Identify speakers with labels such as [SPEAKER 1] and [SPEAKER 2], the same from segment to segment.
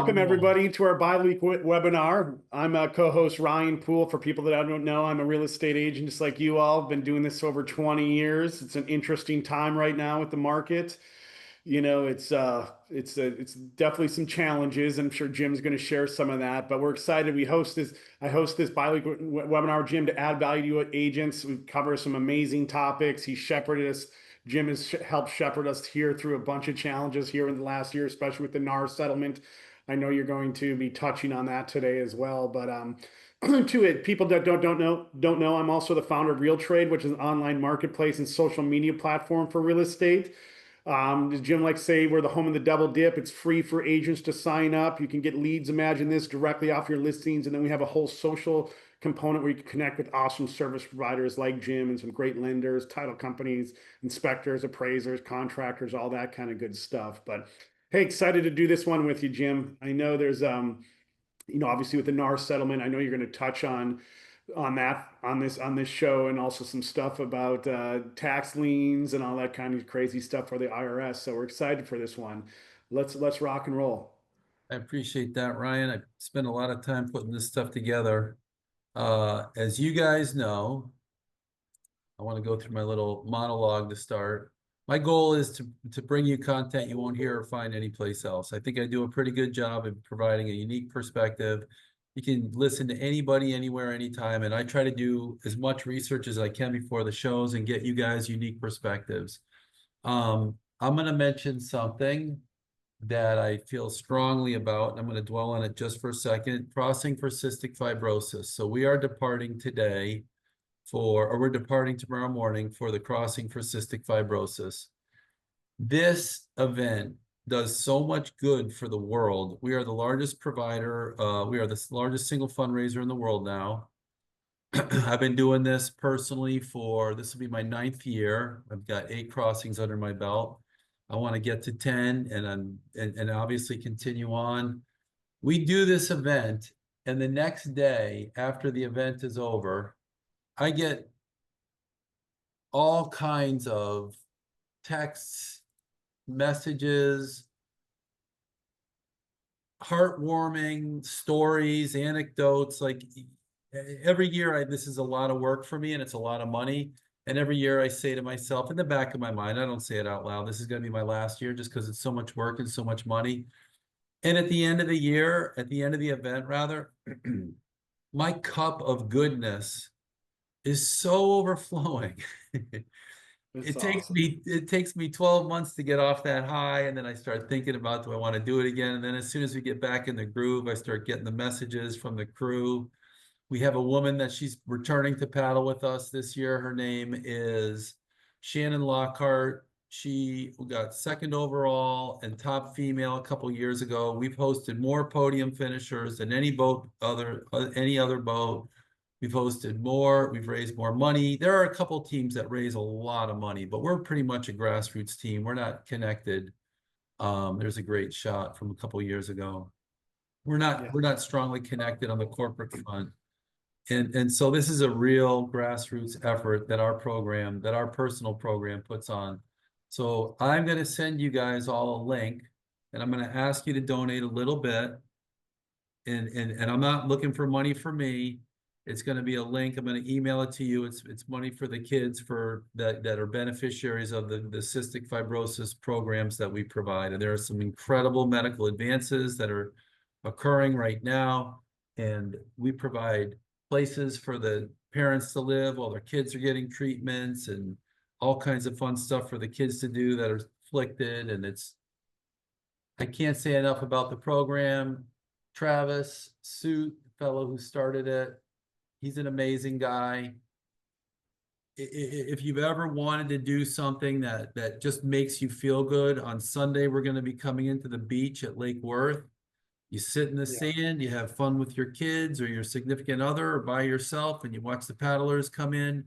[SPEAKER 1] Welcome,
[SPEAKER 2] and roll.
[SPEAKER 1] everybody, to our bi-week webinar. I'm co-host Ryan Poole. For people that I don't know, I'm a real estate agent just like you all. Been doing this over 20 years. It's an interesting time right now with the market. It's definitely some challenges. I'm sure Jim's going to share some of that, but we're excited. I host this bi-week webinar, Jim, to add value to agents. We cover some amazing topics. He shepherded us. Jim has helped shepherd us here through a bunch of challenges here in the last year, especially with the NAR settlement. I know you're going to be touching on that today as well, but to it, people that don't know, I'm also the founder of RealTrade, which is an online marketplace and social media platform for real estate. As Jim likes to say, we're the home of the double dip. It's free for agents to sign up. You can get leads, imagine this, directly off your listings. And then we have a whole social component where you can connect with awesome service providers like Jim and some great lenders, title companies, inspectors, appraisers, contractors, all that kind of good stuff. But hey, excited to do this one with you, Jim. I know there's obviously with the NAR settlement, I know you're going to touch on this show, and also some stuff about tax liens and all that kind of crazy stuff for the IRS. So we're excited for this one. Let's rock and roll.
[SPEAKER 2] I appreciate that, Ryan. I spent a lot of time putting this stuff together. As you guys know, I want to go through my little monologue to start. My goal is to bring you content you won't hear or find anyplace else. I think I do a pretty good job of providing a unique perspective. You can listen to anybody, anywhere, anytime, and I try to do as much research as I can before the shows and get you guys unique perspectives. I'm going to mention something that I feel strongly about, and I'm going to dwell on it just for a second. Crossing for cystic fibrosis. So we are departing today or we're departing tomorrow morning for the Crossing for Cystic Fibrosis. This event does so much good for the world. We are the largest provider. We are the largest single fundraiser in the world now. I've been doing this personally this will be my 9th year. I've got 8 crossings under my belt. I want to get to 10 and obviously continue on. We do this event, and the next day after the event is over, I get all kinds of texts, messages, heartwarming stories, anecdotes. Like every year, this is a lot of work for me, and it's a lot of money. And every year I say to myself in the back of my mind, I don't say it out loud, this is going to be my last year just because it's so much work and so much money. And at the end of the year, at the end of the event, rather, my cup of goodness is so overflowing.
[SPEAKER 1] It's awesome.
[SPEAKER 2] It takes me 12 months to get off that high, and then I start thinking about, do I want to do it again? And then as soon as we get back in the groove, I start getting the messages from the crew. We have a woman that she's returning to paddle with us this year. Her name is Shannon Lockhart. She got 2nd overall and top female a couple years ago. We've hosted more podium finishers than any other boat. We've hosted more. We've raised more money. There are a couple teams that raise a lot of money, but we're pretty much a grassroots team. We're not connected. There's a great shot from a couple years ago. We're
[SPEAKER 1] Yeah.
[SPEAKER 2] not strongly connected on the corporate front. And so this is a real grassroots effort that our personal program puts on. So I'm going to send you guys all a link, and I'm going to ask you to donate a little bit. And I'm not looking for money for me. It's going to be a link. I'm going to email it to you. It's money for the kids that are beneficiaries of the cystic fibrosis programs that we provide. And there are some incredible medical advances that are occurring right now. And we provide places for the parents to live while their kids are getting treatments, and all kinds of fun stuff for the kids to do that are afflicted. And I can't say enough about the program. Travis Suit, the fellow who started it, he's an amazing guy. If you've ever wanted to do something that just makes you feel good, on Sunday we're going to be coming into the beach at Lake Worth. You sit in the
[SPEAKER 1] Yeah.
[SPEAKER 2] sand, you have fun with your kids or your significant other or by yourself, and you watch the paddlers come in.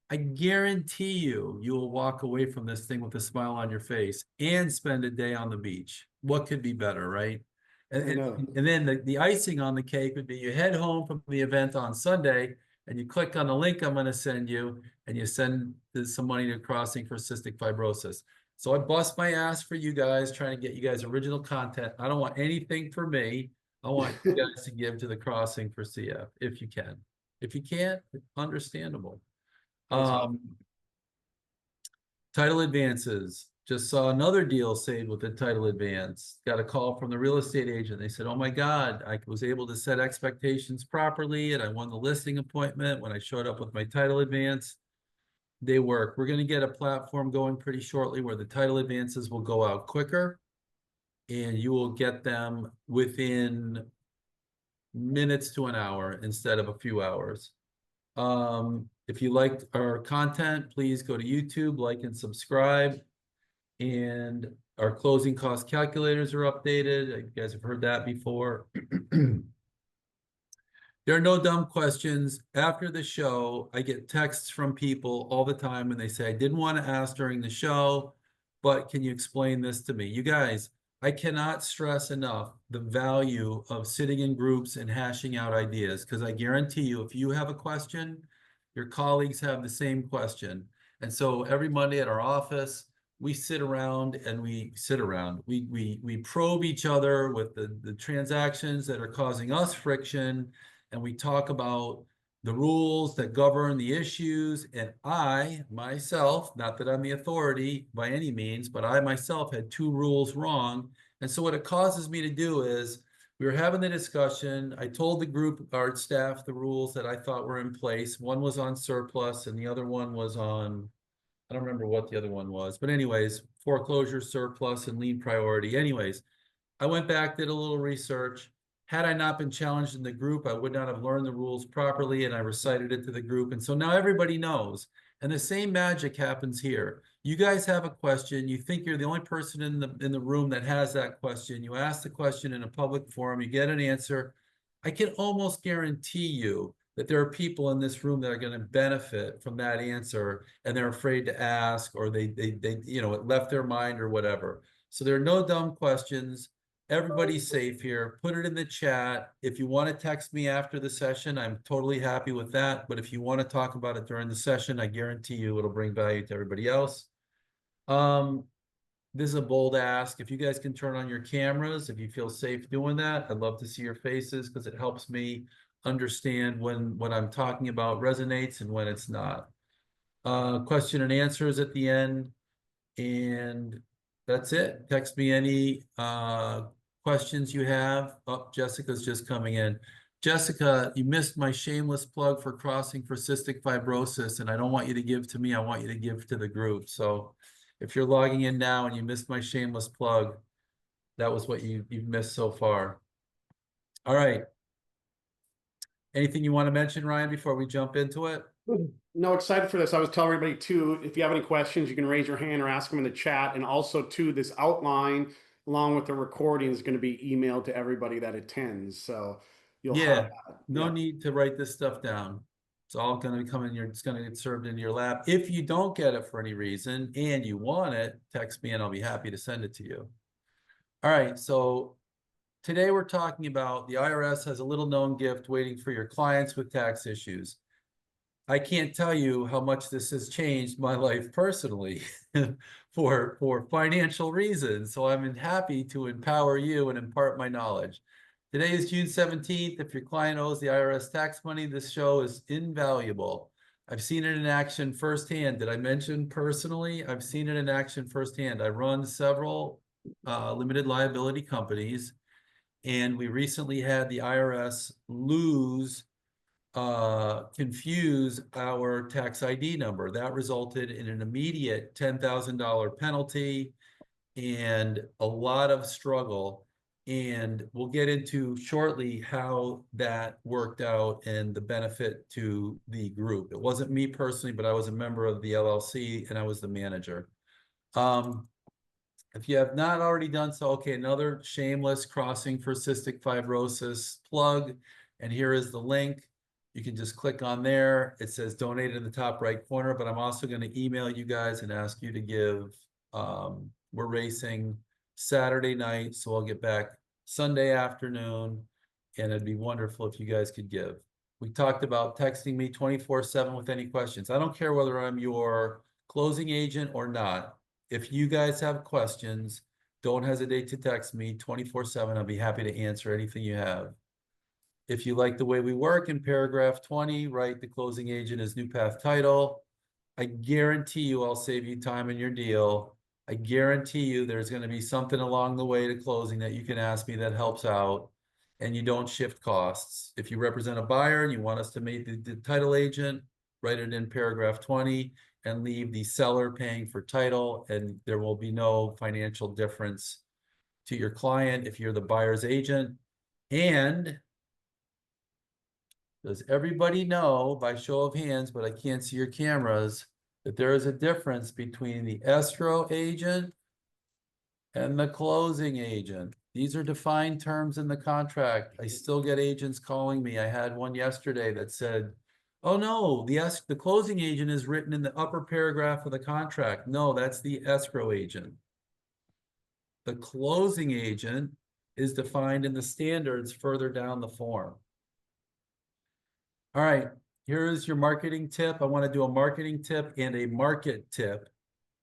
[SPEAKER 2] I guarantee you will walk away from this thing with a smile on your face and spend a day on the beach. What could be better, right?
[SPEAKER 1] I know.
[SPEAKER 2] And then the icing on the cake would be you head home from the event on Sunday and you click on the link I'm going to send you, and you send some money to Crossing for Cystic Fibrosis. So I bust my ass for you guys, trying to get you guys original content. I don't want anything for me. I want you guys to give to the crossing for CF if you can. If you can't, understandable.
[SPEAKER 1] That's all.
[SPEAKER 2] Um, Title advances. Just saw another deal saved with the title advance. Got a call from the real estate agent. They said, "Oh my God, I was able to set expectations properly, and I won the listing appointment when I showed up with my title advance." They work. We're going to get a platform going pretty shortly where the title advances will go out quicker, and you will get them within minutes to an hour instead of a few hours. If you liked our content, please go to YouTube, like and subscribe. And our closing cost calculators are updated. You guys have heard that before. There are no dumb questions. After the show, I get texts from people all the time and they say, I didn't want to ask during the show, but can you explain this to me? You guys, I cannot stress enough the value of sitting in groups and hashing out ideas, because I guarantee you, if you have a question, your colleagues have the same question. And so every Monday at our office, we sit around and we probe each other with the transactions that are causing us friction, and we talk about the rules that govern the issues. And I myself, not that I'm the authority by any means, but I myself had 2 rules wrong. And so what it causes me to do is, we were having the discussion. I told the group, our staff, the rules that I thought were in place. One was on surplus and the other one was on, I don't remember what the other one was, but anyways, foreclosure, surplus, and lien priority. Anyways, I went back, did a little research. Had I not been challenged in the group, I would not have learned the rules properly, and I recited it to the group. And so now everybody knows. And the same magic happens here. You guys have a question. You think you're the only person in the room that has that question. You ask the question in a public forum. You get an answer. I can almost guarantee you that there are people in this room that are going to benefit from that answer, and they're afraid to ask, or they it left their mind or whatever. So there are no dumb questions. Everybody's safe here. Put it in the chat. If you want to text me after the session, I'm totally happy with that. But if you want to talk about it during the session, I guarantee you it'll bring value to everybody else. This is a bold ask. If you guys can turn on your cameras, if you feel safe doing that, I'd love to see your faces, because it helps me understand when what I'm talking about resonates and when it's not. Question and answers at the end. And that's it. Text me any questions you have. Oh, Jessica's just coming in. Jessica, you missed my shameless plug for crossing for cystic fibrosis, and I don't want you to give to me. I want you to give to the group. So if you're logging in now and you missed my shameless plug, that was what you've missed so far. All right. Anything you want to mention, Ryan, before we jump into it?
[SPEAKER 1] No, excited for this. I was telling everybody too, if you have any questions, you can raise your hand or ask them in the chat. And also too, this outline along with the recording is going to be emailed to everybody that attends. So you'll have that.
[SPEAKER 2] No
[SPEAKER 1] Yeah.
[SPEAKER 2] need to write this stuff down. It's all going to come in it's going to get served into your lap. If you don't get it for any reason and you want it, text me and I'll be happy to send it to you. All right, so today we're talking about the IRS has a little known gift waiting for your clients with tax issues. I can't tell you how much this has changed my life personally for financial reasons. So I'm happy to empower you and impart my knowledge. Today is June 17th. If your client owes the IRS tax money, this show is invaluable. I've seen it in action firsthand. Did I mention personally? I've seen it in action firsthand. I run several limited liability companies, and we recently had the IRS confuse our tax ID number. That resulted in an immediate $10,000 penalty and a lot of struggle. And we'll get into shortly how that worked out and the benefit to the group. It wasn't me personally, but I was a member of the LLC and I was the manager. If you have not already done so, okay, another shameless crossing for cystic fibrosis plug. And here is the link. You can just click on there. It says donate in the top right corner, but I'm also going to email you guys and ask you to give. We're racing Saturday night, so I'll get back Sunday afternoon, and it'd be wonderful if you guys could give. We talked about texting me 24/7 with any questions. I don't care whether I'm your closing agent or not. If you guys have questions, don't hesitate to text me 24/7. I'll be happy to answer anything you have. If you like the way we work in paragraph 20, write the closing agent is New Path Title. I guarantee you I'll save you time in your deal. I guarantee you there's going to be something along the way to closing that you can ask me that helps out, and you don't shift costs. If you represent a buyer and you want us to make the title agent, write it in paragraph 20 and leave the seller paying for title, and there will be no financial difference to your client if you're the buyer's agent. And does everybody know, by show of hands, but I can't see your cameras, that there is a difference between the escrow agent and the closing agent? These are defined terms in the contract. I still get agents calling me. I had one yesterday that said, oh no, the closing agent is written in the upper paragraph of the contract. No, that's the escrow agent. The closing agent is defined in the standards further down the form. All right, here's your marketing tip. I want to do a marketing tip and a market tip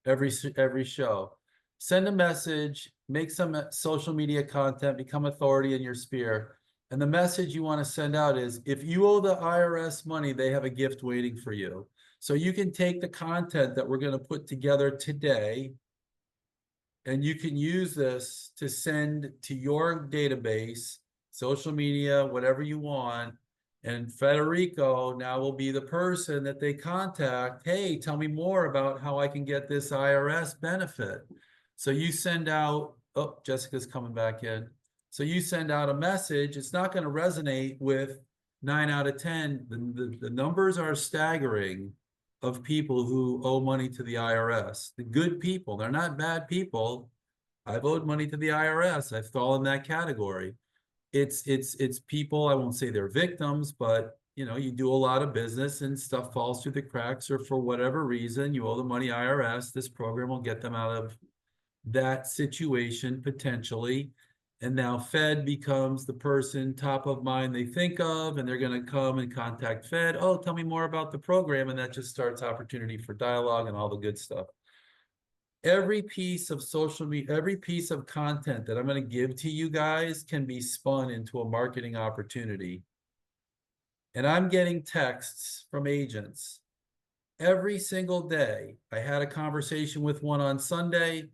[SPEAKER 2] every show. Send a message, make some social media content, become authority in your sphere. And the message you want to send out is, if you owe the IRS money, they have a gift waiting for you. So you can take the content that we're going to put together today, and you can use this to send to your database, social media, whatever you want. And Federico now will be the person that they contact. Hey, tell me more about how I can get this IRS benefit. So you send out, oh, Jessica's coming back in. So you send out a message. It's not going to resonate with 9 out of 10. The numbers are staggering of people who owe money to the IRS. The good people, they're not bad people. I've owed money to the IRS. I've fallen in that category. It's people, I won't say they're victims, but you know, you do a lot of business and stuff falls through the cracks, or for whatever reason, you owe the money IRS. This program will get them out of that situation potentially. And now Fed becomes the person top of mind they think of, and they're going to come and contact Fed. Oh, tell me more about the program. And that just starts opportunity for dialogue and all the good stuff. Every piece of social media, every piece of content that I'm going to give to you guys can be spun into a marketing opportunity. And I'm getting texts from agents every single day. I had a conversation with one on Sunday,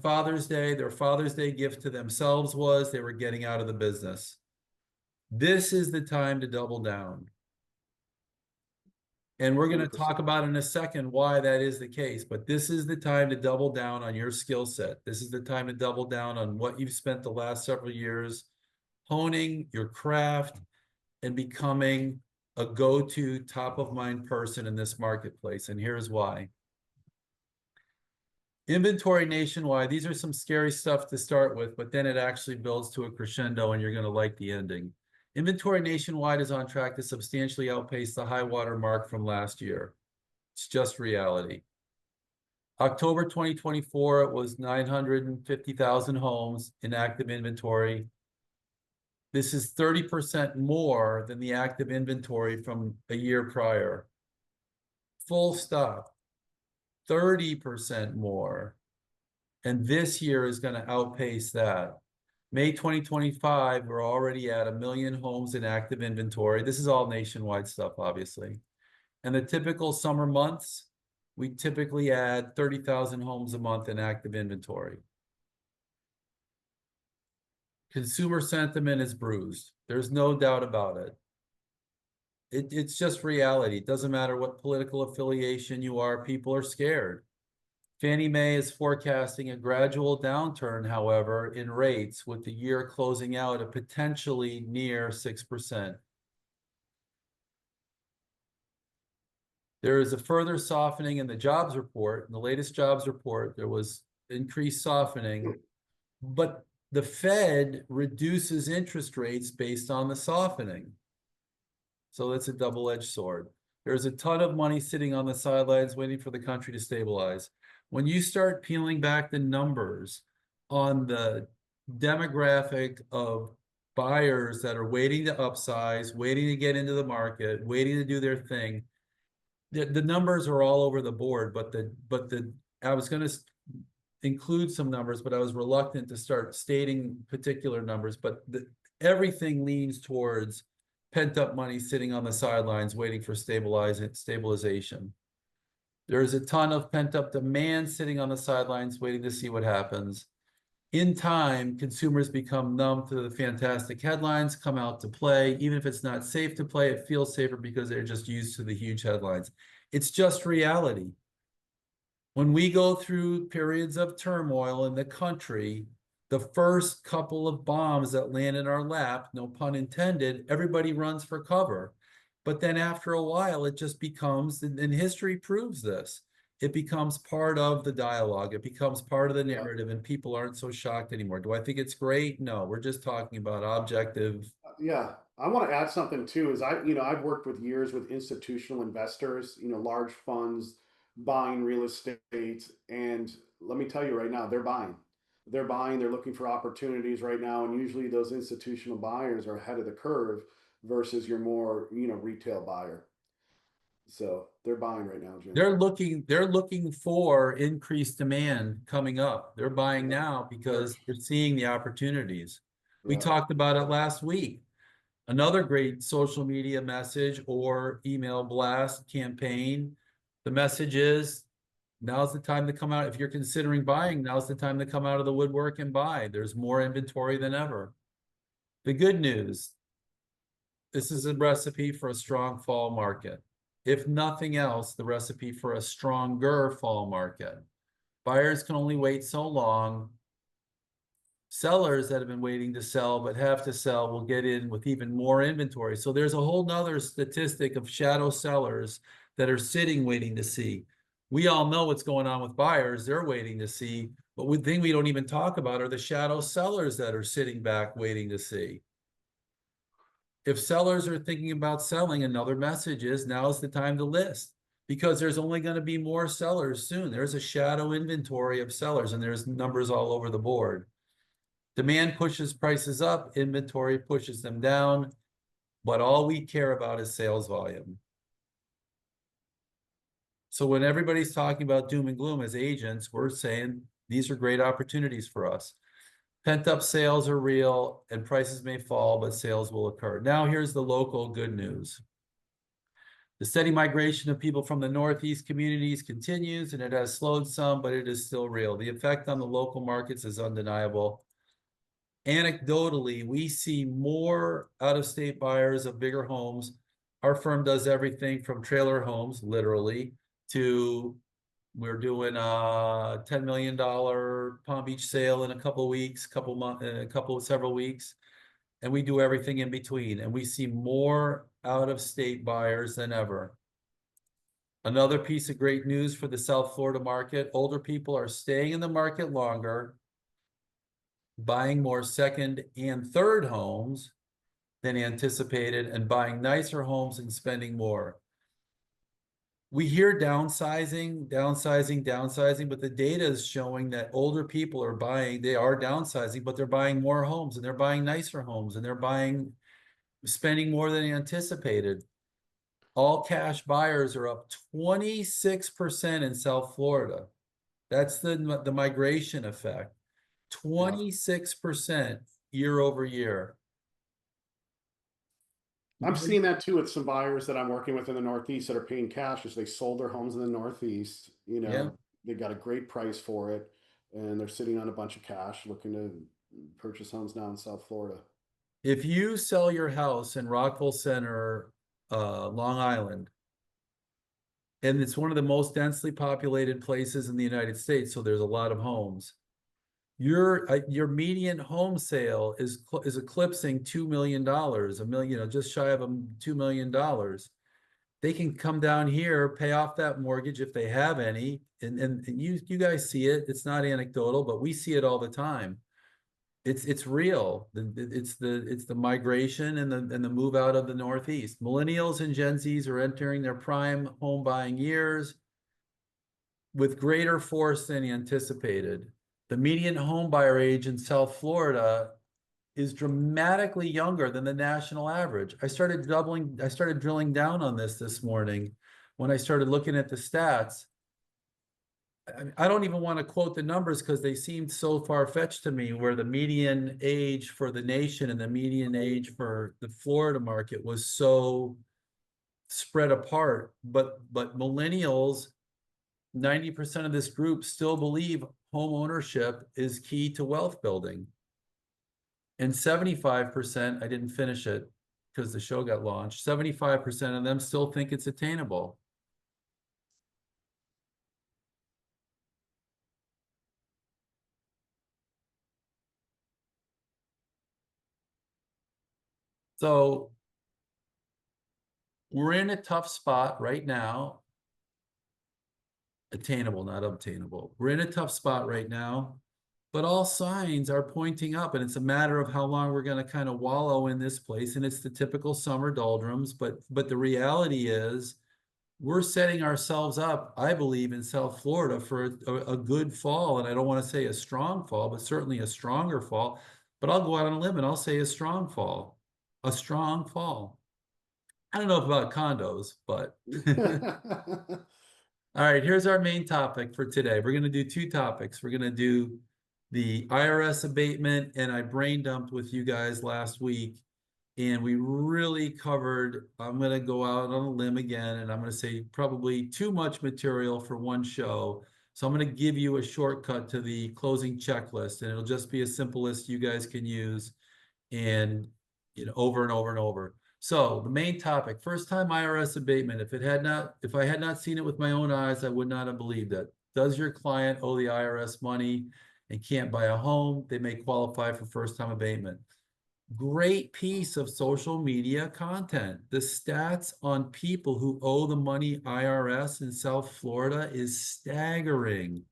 [SPEAKER 2] Father's Day. Their Father's Day gift to themselves was they were getting out of the business. This is the time to double down. And we're going to talk about in a second why that is the case. But this is the time to double down on your skill set. This is the time to double down on what you've spent the last several years honing your craft and becoming a go-to top-of-mind person in this marketplace. And here's why. Inventory nationwide. These are some scary stuff to start with, but then it actually builds to a crescendo and you're going to like the ending. Inventory nationwide is on track to substantially outpace the high water mark from last year. It's just reality. October 2024, it was 950,000 homes in active inventory. This is 30% more than the active inventory from a year prior. Full stop. 30% more. And this year is going to outpace that. May 2025, we're already at 1 million homes in active inventory. This is all nationwide stuff, obviously. And the typical summer months, we typically add 30,000 homes a month in active inventory. Consumer sentiment is bruised. There's no doubt about it. It's just reality. It doesn't matter what political affiliation you are, people are scared. Fannie Mae is forecasting a gradual downturn, however, in rates, with the year closing out at potentially near 6%. There is a further softening in the jobs report. In the latest jobs report, there was increased softening, but the Fed reduces interest rates based on the softening. So that's a double-edged sword. There's a ton of money sitting on the sidelines waiting for the country to stabilize. When you start peeling back the numbers on the demographic of buyers that are waiting to upsize, waiting to get into the market, waiting to do their thing, the numbers are all over the board, but the I was going to include some numbers, but I was reluctant to start stating particular numbers, but everything leans towards pent-up money sitting on the sidelines waiting for stabilization. There's a ton of pent-up demand sitting on the sidelines waiting to see what happens. In time, consumers become numb to the fantastic headlines, come out to play. Even if it's not safe to play, it feels safer because they're just used to the huge headlines. It's just reality. When we go through periods of turmoil in the country, the first couple of bombs that land in our lap, no pun intended, everybody runs for cover. But then after a while, it just becomes, and history proves this, it becomes part of the dialogue. It becomes part of the narrative, and people aren't so shocked anymore. Do I think it's great? No, we're just talking about objective.
[SPEAKER 1] Yeah, I want to add something too. Is I've worked with years with institutional investors, large funds buying real estate, and let me tell you right now, they're buying. They're buying. They're looking for opportunities right now, and usually those institutional buyers are ahead of the curve versus your more retail buyer. So they're buying right now, Jim.
[SPEAKER 2] They're looking for increased demand coming up. They're buying
[SPEAKER 1] Yeah,
[SPEAKER 2] now because they're seeing the opportunities. We
[SPEAKER 1] yeah,
[SPEAKER 2] talked about it last week. Another great social media message or email blast campaign. The message is now's the time to come out. If you're considering buying, now's the time to come out of the woodwork and buy. There's more inventory than ever. The good news, this is a recipe for a strong fall market. If nothing else, the recipe for a stronger fall market. Buyers can only wait so long. Sellers that have been waiting to sell but have to sell will get in with even more inventory. So there's a whole nother statistic of shadow sellers that are sitting waiting to see. We all know what's going on with buyers. They're waiting to see. But one thing we don't even talk about are the shadow sellers that are sitting back waiting to see. If sellers are thinking about selling, another message is now's the time to list because there's only going to be more sellers soon. There's a shadow inventory of sellers and there's numbers all over the board. Demand pushes prices up, inventory pushes them down, but all we care about is sales volume. So when everybody's talking about doom and gloom as agents, we're saying these are great opportunities for us. Pent-up sales are real and prices may fall, but sales will occur. Now here's the local good news. The steady migration of people from the Northeast communities continues and it has slowed some, but it is still real. The effect on the local markets is undeniable. Anecdotally, we see more out-of-state buyers of bigger homes. Our firm does everything from trailer homes, literally, to we're doing a $10 million Palm Beach sale in a couple of weeks, several weeks, and we do everything in between. And we see more out-of-state buyers than ever. Another piece of great news for the South Florida market, older people are staying in the market longer, buying more second and third homes than anticipated, and buying nicer homes and spending more. We hear downsizing, but the data is showing that older people are buying, they are downsizing, but they're buying more homes and they're buying nicer homes and they're spending more than anticipated. All cash buyers are up 26% in South Florida. That's the migration effect. 26% year over year.
[SPEAKER 1] I'm seeing that too with some buyers that I'm working with in the Northeast that are paying cash as they sold their homes in the Northeast.
[SPEAKER 2] Yeah.
[SPEAKER 1] They got a great price for it, and they're sitting on a bunch of cash looking to purchase homes now in South Florida.
[SPEAKER 2] If you sell your house in Rockville Center, Long Island, and it's one of the most densely populated places in the United States, so there's a lot of homes. Your median home sale is eclipsing $2 million, a million, just shy of $2 million. They can come down here, pay off that mortgage if they have any, and you guys see it. It's not anecdotal, but we see it all the time. It's real. It's the migration and the move out of the Northeast. Millennials and Gen Zs are entering their prime home buying years with greater force than anticipated. The median home buyer age in South Florida is dramatically younger than the national average. I started drilling down on this morning when I started looking at the stats. I don't even want to quote the numbers because they seemed so far-fetched to me, where the median age for the nation and the median age for the Florida market was so spread apart. But millennials, 90% of this group still believe home ownership is key to wealth building. And 75%, I didn't finish it because the show got launched, 75% of them still think it's attainable. So we're in a tough spot right now. Attainable, not obtainable. We're in a tough spot right now, but all signs are pointing up, and it's a matter of how long we're going to kind of wallow in this place. And it's the typical summer doldrums, but the reality is we're setting ourselves up, I believe, in South Florida for a good fall. And I don't want to say a strong fall, but certainly a stronger fall. But I'll go out on a limb and I'll say a strong fall. A strong fall. I don't know about condos, but all right, here's our main topic for today. We're going to do two topics. We're going to do the IRS abatement, and I brain dumped with you guys last week, and we really covered, I'm going to go out on a limb again, and I'm going to say probably too much material for one show. So I'm going to give you a shortcut to the closing checklist, and it'll just be a simple list you guys can use and over and over and over. So the main topic, first time IRS abatement. If I had not seen it with my own eyes, I would not have believed it. Does your client owe the IRS money and can't buy a home? They may qualify for first time abatement. Great piece of social media content. The stats on people who owe the money IRS in South Florida is staggering.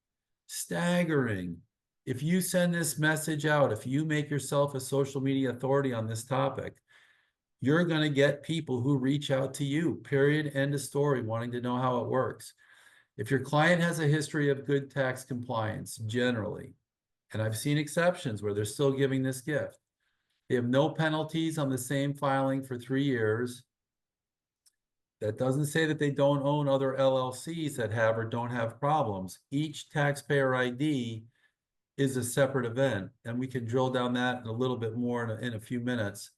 [SPEAKER 2] Staggering. If you send this message out, if you make yourself a social media authority on this topic, you're going to get people who reach out to you, period, end of story, wanting to know how it works. If your client has a history of good tax compliance, generally, and I've seen exceptions where they're still giving this gift, they have no penalties on the same filing for 3 years. That doesn't say that they don't own other LLCs that have or don't have problems. Each taxpayer ID is a separate event, and we can drill down that a little bit more in a few minutes.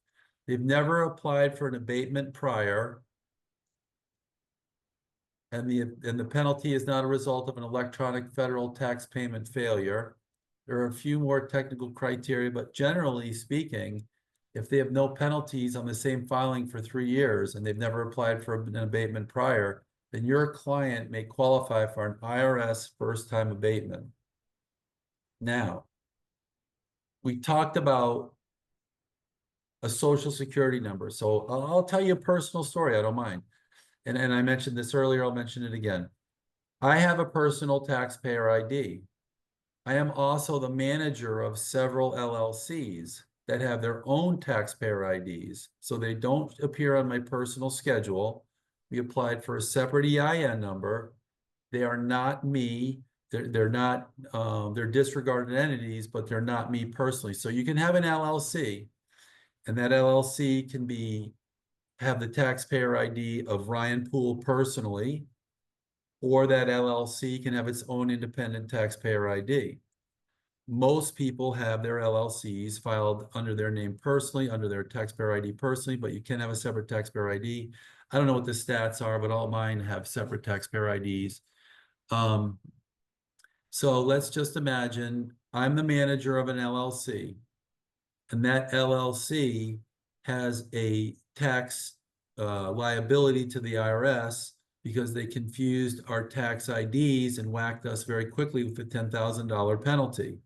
[SPEAKER 2] They've never applied for an abatement prior, and the penalty is not a result of an electronic federal tax payment failure. There are a few more technical criteria, but generally speaking, if they have no penalties on the same filing for 3 years and they've never applied for an abatement prior, then your client may qualify for an IRS first-time abatement. Now, we talked about a social security number. So I'll tell you a personal story. I don't mind. And I mentioned this earlier. I'll mention it again. I have a personal taxpayer ID. I am also the manager of several LLCs that have their own taxpayer IDs. So they don't appear on my personal schedule. We applied for a separate EIN number. They are not me. They're not, they're disregarded entities, but they're not me personally. So you can have an LLC, and that LLC can have the taxpayer ID of Ryan Poole personally, or that LLC can have its own independent taxpayer ID. Most people have their LLCs filed under their name personally, under their taxpayer ID personally, but you can have a separate taxpayer ID. I don't know what the stats are, but all mine have separate taxpayer IDs. So let's just imagine I'm the manager of an LLC, and that LLC has a tax liability to the IRS because they confused our tax IDs and whacked us very quickly with a $10,000 penalty.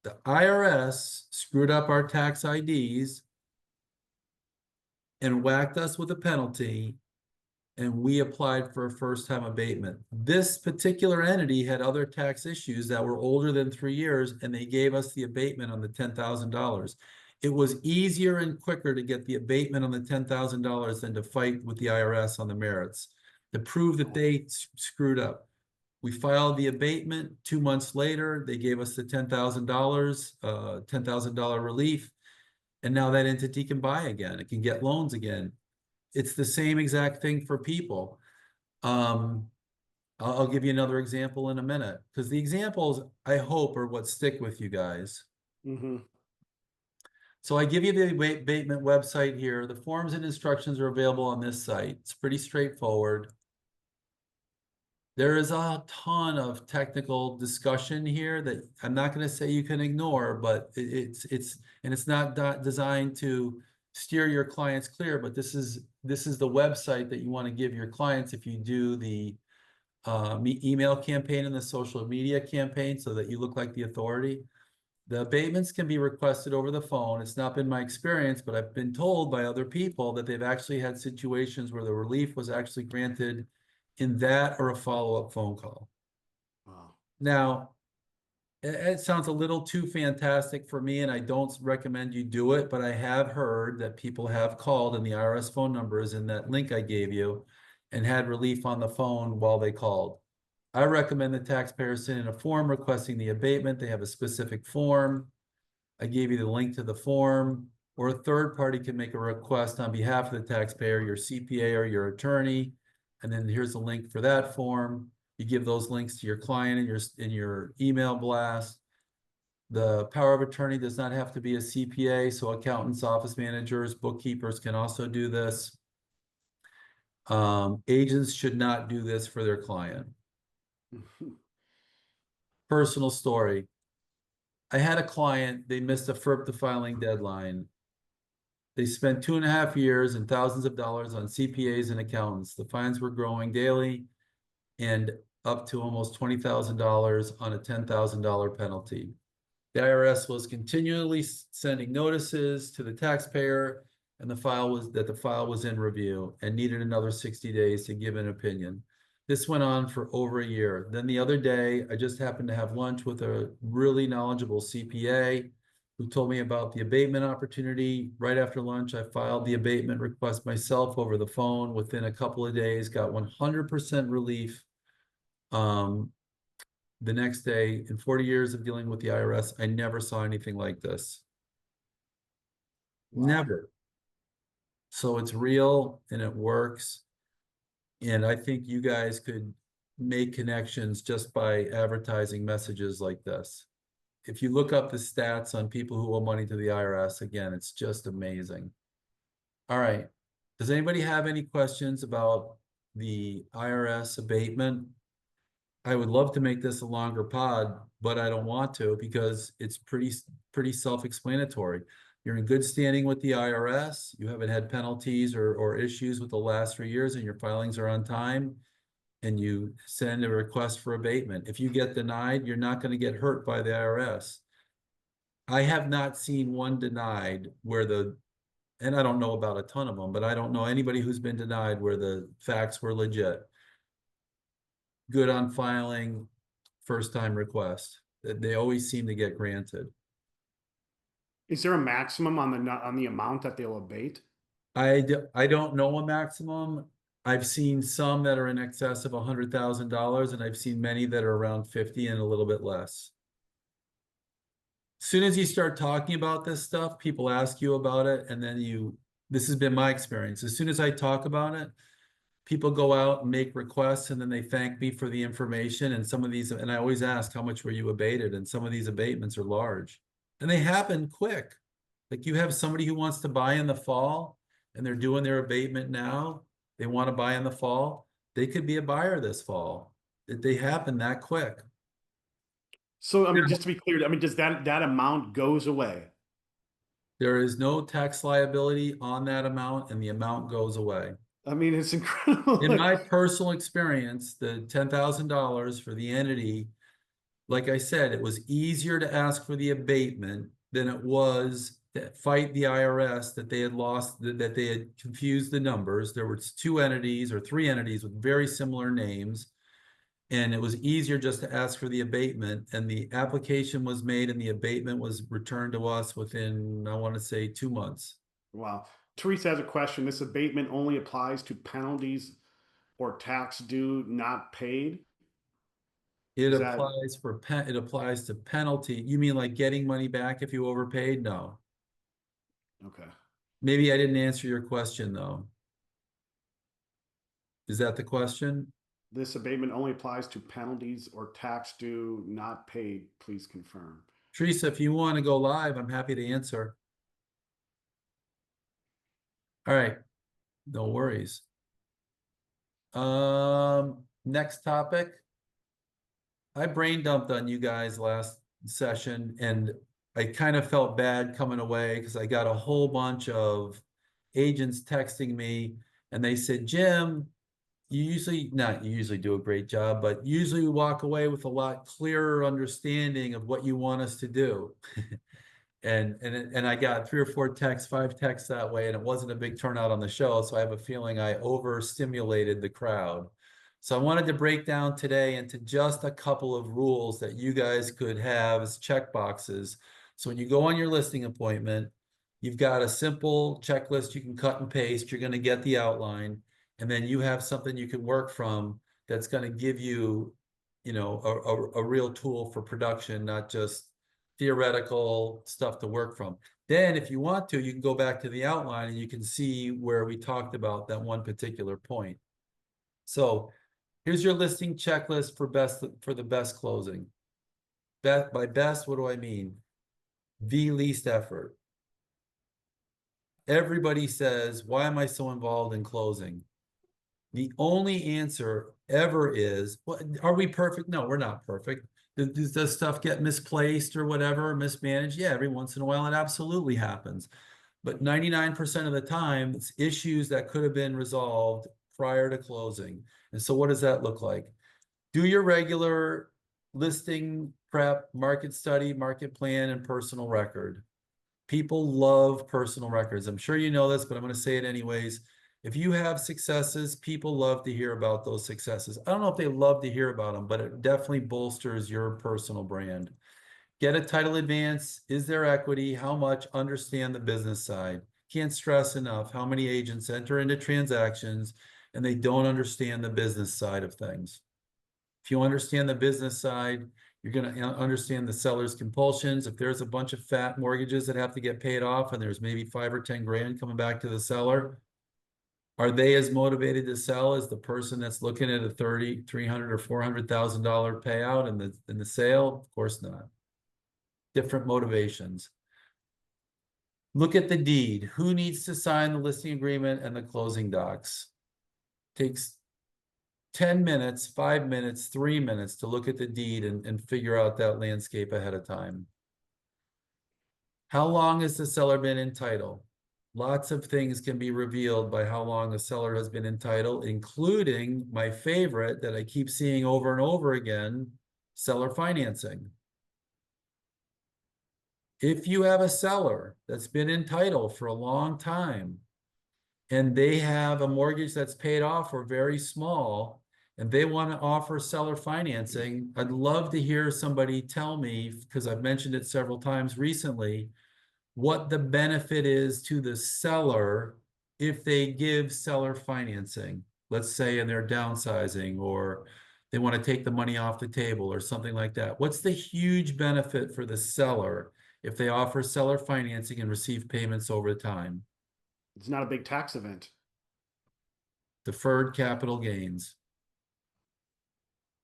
[SPEAKER 2] The IRS screwed up our tax IDs and whacked us with a penalty, and we applied for a first-time abatement. This particular entity had other tax issues that were older than 3 years, and they gave us the abatement on the $10,000. It was easier and quicker to get the abatement on the $10,000 than to fight with the IRS on the merits, to prove that they screwed up. We filed the abatement. 2 months later, they gave us the $10,000 relief, and now that entity can buy again. It can get loans again. It's the same exact thing for people. I'll give you another example in a minute, because the examples, I hope, are what stick with you guys.
[SPEAKER 1] Mm-hmm.
[SPEAKER 2] So I give you the abatement website here. The forms and instructions are available on this site. It's pretty straightforward. There is a ton of technical discussion here that I'm not going to say you can ignore, but it's not designed to steer your clients clear, but this is the website that you want to give your clients if you do the email campaign and the social media campaign so that you look like the authority. The abatements can be requested over the phone. It's not been my experience, but I've been told by other people that they've actually had situations where the relief was actually granted in that or a follow-up phone call.
[SPEAKER 1] Wow.
[SPEAKER 2] Now, it sounds a little too fantastic for me, and I don't recommend you do it, but I have heard that people have called, and the IRS phone number is in that link I gave you, and had relief on the phone while they called. I recommend the taxpayer send in a form requesting the abatement. They have a specific form. I gave you the link to the form, or a third party can make a request on behalf of the taxpayer, your CPA or your attorney. And then here's the link for that form. You give those links to your client in your email blast. The power of attorney does not have to be a CPA, so accountants, office managers, bookkeepers can also do this. Agents should not do this for their client. Personal story. I had a client, they missed a FERP filing deadline. They spent 2.5 years and thousands of dollars on CPAs and accountants. The fines were growing daily and up to almost $20,000 on a $10,000 penalty. The IRS was continually sending notices to the taxpayer, and the file was in review and needed another 60 days to give an opinion. This went on for over a year. Then the other day, I just happened to have lunch with a really knowledgeable CPA who told me about the abatement opportunity. Right after lunch, I filed the abatement request myself over the phone. Within a couple of days, got 100% relief. The next day, in 40 years of dealing with the IRS, I never saw anything like this.
[SPEAKER 1] Wow.
[SPEAKER 2] Never. So it's real and it works. And I think you guys could make connections just by advertising messages like this. If you look up the stats on people who owe money to the IRS, again, it's just amazing. All right. Does anybody have any questions about the IRS abatement? I would love to make this a longer pod, but I don't want to because it's pretty self-explanatory. You're in good standing with the IRS. You haven't had penalties or issues with the last 3 years, and your filings are on time, and you send a request for abatement. If you get denied, you're not going to get hurt by the IRS. I have not seen one denied and I don't know about a ton of them, but I don't know anybody who's been denied where the facts were legit. Good on filing, first time request. They always seem to get granted.
[SPEAKER 1] Is there a maximum on the amount that they'll abate?
[SPEAKER 2] I don't know a maximum. I've seen some that are in excess of $100,000, and I've seen many that are around 50 and a little bit less. As soon as you start talking about this stuff, people ask you about it, and then this has been my experience. As soon as I talk about it, people go out and make requests, and then they thank me for the information. And some of these, and I always ask, how much were you abated? And some of these abatements are large, and they happen quick. Like you have somebody who wants to buy in the fall, and they're doing their abatement now. They want to buy in the fall. They could be a buyer this fall. They happen that quick.
[SPEAKER 1] So, I mean, just to be clear, I mean, does that amount goes away?
[SPEAKER 2] There is no tax liability on that amount, and the amount goes away.
[SPEAKER 1] I mean, it's incredible.
[SPEAKER 2] In my personal experience, the $10,000 for the entity, like I said, it was easier to ask for the abatement than it was to fight the IRS that they had lost, that they had confused the numbers. There were 2 entities or 3 entities with very similar names. And it was easier just to ask for the abatement, and the application was made and the abatement was returned to us within, I want to say, 2 months.
[SPEAKER 1] Wow. Teresa has a question. This abatement only applies to penalties or tax due not paid.
[SPEAKER 2] It
[SPEAKER 1] Is that
[SPEAKER 2] applies it applies to penalty. You mean like getting money back if you overpaid? No.
[SPEAKER 1] okay?
[SPEAKER 2] Maybe I didn't answer your question though. Is that the question?
[SPEAKER 1] This abatement only applies to penalties or tax due not paid. Please confirm.
[SPEAKER 2] Teresa, if you want to go live, I'm happy to answer. All right, no worries. Next topic. I brain dumped on you guys last session, and I kind of felt bad coming away because I got a whole bunch of agents texting me, and they said, Jim, you usually do a great job, but usually we walk away with a lot clearer understanding of what you want us to do. And I got 3 or 4 texts, 5 texts that way, and it wasn't a big turnout on the show. So I have a feeling I overstimulated the crowd. So I wanted to break down today into just a couple of rules that you guys could have as check boxes. So when you go on your listing appointment, you've got a simple checklist you can cut and paste. You're going to get the outline, and then you have something you can work from that's going to give you, a real tool for production, not just theoretical stuff to work from. Then if you want to, you can go back to the outline and you can see where we talked about that one particular point. So here's your listing checklist for the best closing. By best, what do I mean? The least effort. Everybody says, why am I so involved in closing? The only answer ever is, well, are we perfect? No, we're not perfect. Does stuff get misplaced or whatever, mismanaged? Yeah, every once in a while it absolutely happens. But 99% of the time, it's issues that could have been resolved prior to closing. And so what does that look like? Do your regular listing prep, market study, market plan, and personal record. People love personal records. I'm sure you know this, but I'm going to say it anyways. If you have successes, people love to hear about those successes. I don't know if they love to hear about them, but it definitely bolsters your personal brand. Get a title advance. Is there equity? How much? Understand the business side. Can't stress enough how many agents enter into transactions and they don't understand the business side of things. If you understand the business side, you're going to understand the seller's compulsions. If there's a bunch of fat mortgages that have to get paid off and there's maybe 5 or 10 grand coming back to the seller, are they as motivated to sell as the person that's looking at a $30,000, $300,000 or $400,000 payout in the sale? Of course not. Different motivations. Look at the deed. Who needs to sign the listing agreement and the closing docs? Takes 10 minutes, 5 minutes, 3 minutes to look at the deed and figure out that landscape ahead of time. How long has the seller been in title? Lots of things can be revealed by how long a seller has been in title, including my favorite that I keep seeing over and over again, seller financing. If you have a seller that's been in title for a long time and they have a mortgage that's paid off or very small, and they want to offer seller financing, I'd love to hear somebody tell me, because I've mentioned it several times recently, what the benefit is to the seller if they give seller financing. Let's say, and they're downsizing or they want to take the money off the table or something like that. What's the huge benefit for the seller if they offer seller financing and receive payments over time?
[SPEAKER 1] It's not a big tax event.
[SPEAKER 2] Deferred capital gains.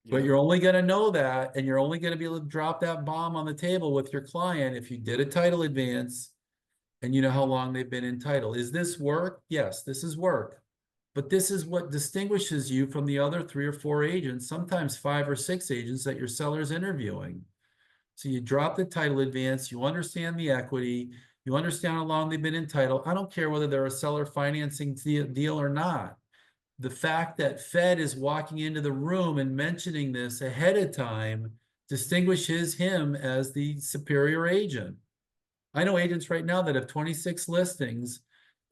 [SPEAKER 1] Yeah.
[SPEAKER 2] But you're only going to know that, and you're only going to be able to drop that bomb on the table with your client if you did a title advance and you know how long they've been in title. Is this work? Yes, this is work. But this is what distinguishes you from the other 3 or 4 agents, sometimes 5 or 6 agents that your seller's interviewing. So you drop the title advance, you understand the equity, you understand how long they've been in title. I don't care whether they're a seller financing deal or not. The fact that Fed is walking into the room and mentioning this ahead of time distinguishes him as the superior agent. I know agents right now that have 26 listings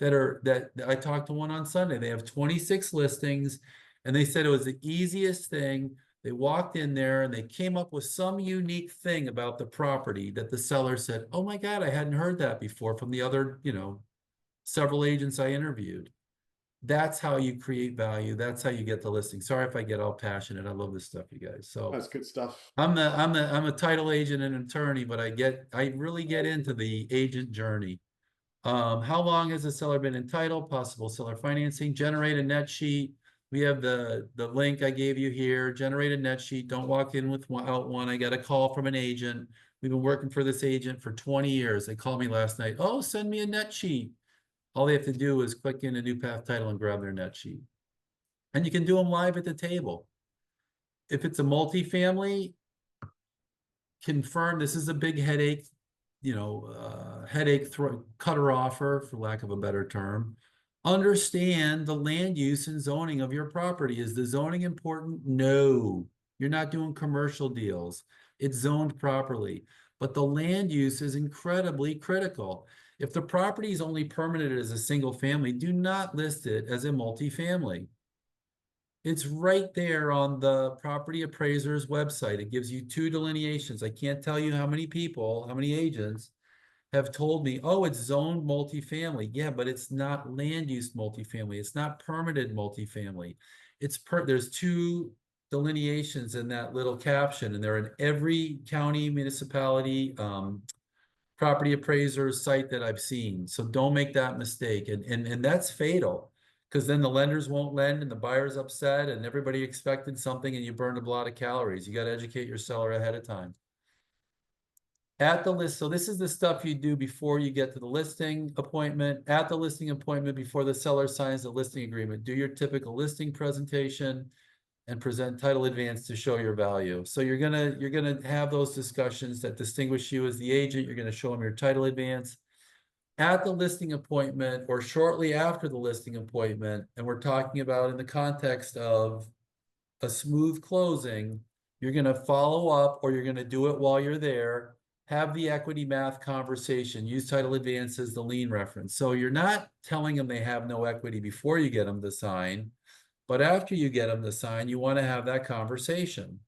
[SPEAKER 2] that I talked to one on Sunday. They have 26 listings and they said it was the easiest thing. They walked in there and they came up with some unique thing about the property that the seller said, oh my God, I hadn't heard that before from the other, several agents I interviewed. That's how you create value. That's how you get the listing. Sorry if I get all passionate. I love this stuff, you guys. So
[SPEAKER 1] That's good stuff.
[SPEAKER 2] I'm a title agent and attorney, but I really get into the agent journey. How long has the seller been in title? Possible seller financing. Generate a net sheet. We have the link I gave you here, generate a net sheet. Don't walk in without one. I got a call from an agent. We've been working for this agent for 20 years. They called me last night. Oh, send me a net sheet. All they have to do is click in a new path title and grab their net sheet. And you can do them live at the table. If it's a multifamily, confirm this is a big headache, headache cutter offer, for lack of a better term. Understand the land use and zoning of your property. Is the zoning important? No. You're not doing commercial deals. It's zoned properly. But the land use is incredibly critical. If the property is only permitted as a single family, do not list it as a multifamily. It's right there on the property appraiser's website. It gives you two delineations. I can't tell you how many people, how many agents have told me, oh, it's zoned multifamily. Yeah, but it's not land use multifamily. It's not permitted multifamily. There's two delineations in that little caption, and they're in every county, municipality, property appraiser site that I've seen. So don't make that mistake. And that's fatal, because then the lenders won't lend and the buyer's upset and everybody expected something and you burned a lot of calories. You got to educate your seller ahead of time. At the list, so this is the stuff you do before you get to the listing appointment. At the listing appointment, before the seller signs the listing agreement, do your typical listing presentation and present title advance to show your value. So you're gonna have those discussions that distinguish you as the agent. You're gonna show them your title advance. At the listing appointment or shortly after the listing appointment, and we're talking about in the context of a smooth closing, you're gonna follow up or you're gonna do it while you're there. Have the equity math conversation. Use title advance as the lien reference. So you're not telling them they have no equity before you get them to sign, but after you get them to sign, you want to have that conversation.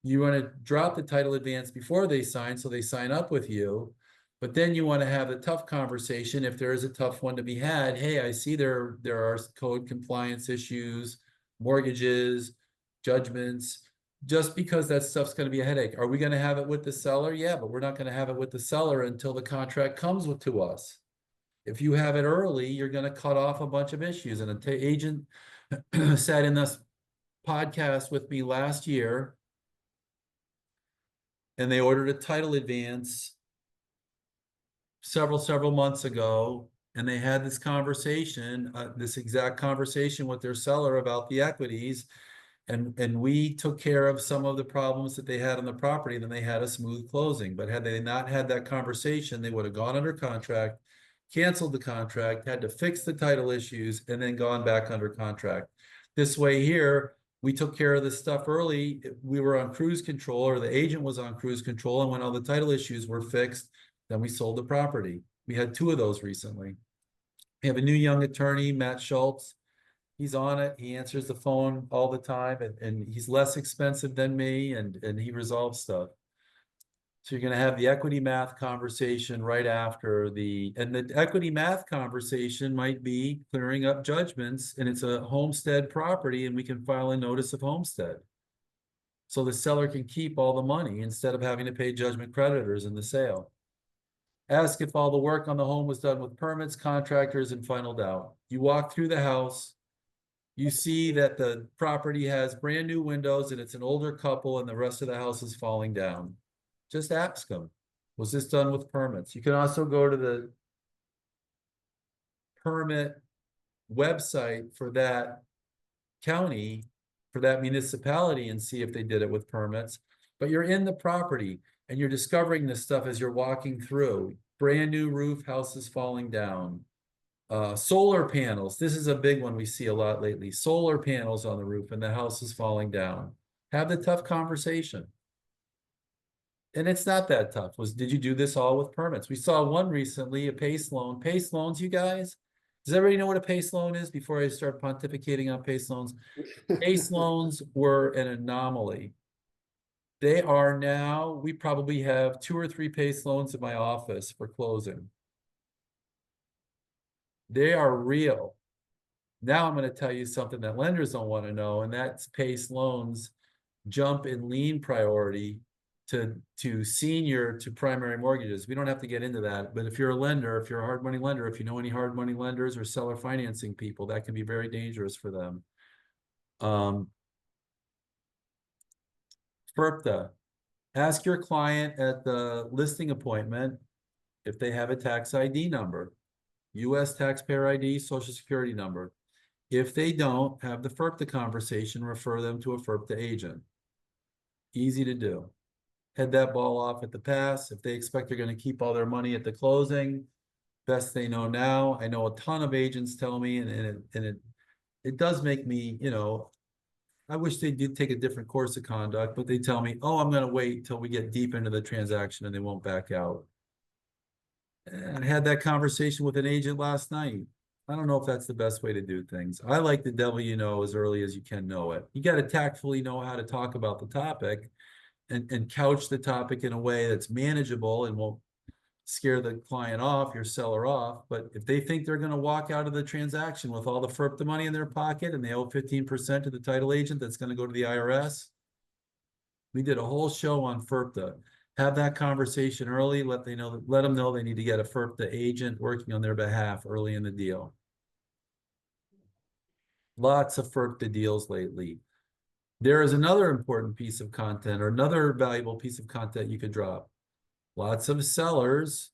[SPEAKER 2] You want to drop the title advance before they sign, so they sign up with you. But then you want to have a tough conversation if there is a tough one to be had. Hey, I see there are code compliance issues, mortgages, judgments. Just because that stuff's going to be a headache. Are we going to have it with the seller? Yeah, but we're not going to have it with the seller until the contract comes to us. If you have it early, you're going to cut off a bunch of issues. And an agent sat in this podcast with me last year, and they ordered a title advance several months ago, and they had this conversation, this exact conversation with their seller about the equities. And we took care of some of the problems that they had on the property, then they had a smooth closing. But had they not had that conversation, they would have gone under contract, canceled the contract, had to fix the title issues, and then gone back under contract. This way here, we took care of this stuff early. We were on cruise control, or the agent was on cruise control, and when all the title issues were fixed, then we sold the property. We had two of those recently. We have a new young attorney, Matt Schultz. He's on it. He answers the phone all the time, and he's less expensive than me, and he resolves stuff. So you're going to have the equity math conversation right after and the equity math conversation might be clearing up judgments, and it's a homestead property, and we can file a notice of homestead. So the seller can keep all the money instead of having to pay judgment creditors in the sale. Ask if all the work on the home was done with permits, contractors, and final doubt. You walk through the house. You see that the property has brand new windows and it's an older couple and the rest of the house is falling down. Just ask them, was this done with permits? You can also go to the permit website for that county, for that municipality, and see if they did it with permits. But you're in the property and you're discovering this stuff as you're walking through. Brand new roof, house is falling down. Solar panels. This is a big one we see a lot lately. Solar panels on the roof and the house is falling down. Have the tough conversation. And it's not that tough. Did you do this all with permits? We saw one recently, a PACE loan. PACE loans, you guys? Does everybody know what a PACE loan is before I start pontificating on PACE loans? PACE loans were an anomaly. They are now, we probably have 2 or 3 PACE loans in my office for closing. They are real. Now I'm going to tell you something that lenders don't want to know, and that's PACE loans jump in lien priority to senior to primary mortgages. We don't have to get into that, but if you're a lender, if you're a hard money lender, if you know any hard money lenders or seller financing people, that can be very dangerous for them. FERPTA, ask your client at the listing appointment if they have a tax ID number, US taxpayer ID, social security number. If they don't, have the FERPTA conversation, refer them to a FERPTA agent. Easy to do. Head that ball off at the pass. If they expect they're going to keep all their money at the closing, best they know now. I know a ton of agents tell me, and it does make me, you know, I wish they did take a different course of conduct, but they tell me, oh, I'm going to wait till we get deep into the transaction and they won't back out. And I had that conversation with an agent last night. I don't know if that's the best way to do things. I like the devil you know as early as you can know it. You got to tactfully know how to talk about the topic and couch the topic in a way that's manageable and won't scare the client off, your seller off. But if they think they're going to walk out of the transaction with all the FERPTA money in their pocket and they owe 15% to the title agent that's going to go to the IRS, we did a whole show on FERPTA. Have that conversation early. Let them know they need to get a FERPTA agent working on their behalf early in the deal. Lots of FERPTA deals lately. There is another important piece of content or another valuable piece of content you could drop. Lots of sellers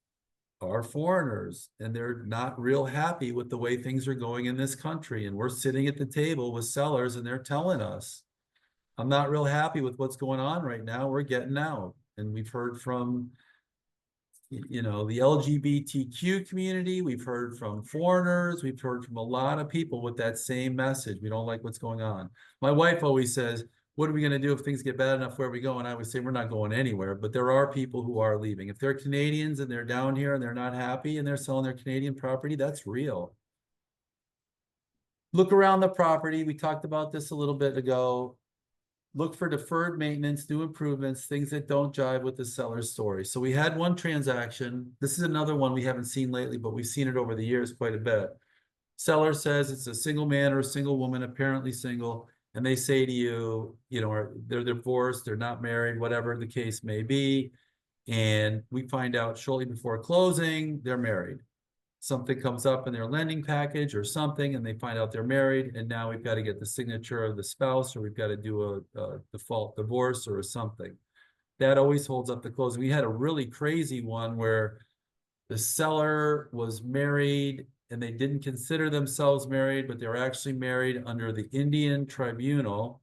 [SPEAKER 2] are foreigners and they're not real happy with the way things are going in this country. And we're sitting at the table with sellers and they're telling us, I'm not real happy with what's going on right now. We're getting out. And we've heard from, you know, the LGBTQ community. We've heard from foreigners. We've heard from a lot of people with that same message. We don't like what's going on. My wife always says, what are we going to do if things get bad enough? Where are we going? I would say we're not going anywhere, but there are people who are leaving. If they're Canadians and they're down here and they're not happy and they're selling their Canadian property, that's real. Look around the property. We talked about this a little bit ago. Look for deferred maintenance, new improvements, things that don't jive with the seller's story. So we had one transaction. This is another one we haven't seen lately, but we've seen it over the years quite a bit. Seller says it's a single man or a single woman, apparently single, and they say to you, you know, they're divorced, they're not married, whatever the case may be. And we find out shortly before closing, they're married. Something comes up in their lending package or something, and they find out they're married, and now we've got to get the signature of the spouse, or we've got to do a default divorce or something. That always holds up the closing. We had a really crazy one where the seller was married and they didn't consider themselves married, but they were actually married under the Indian tribunal.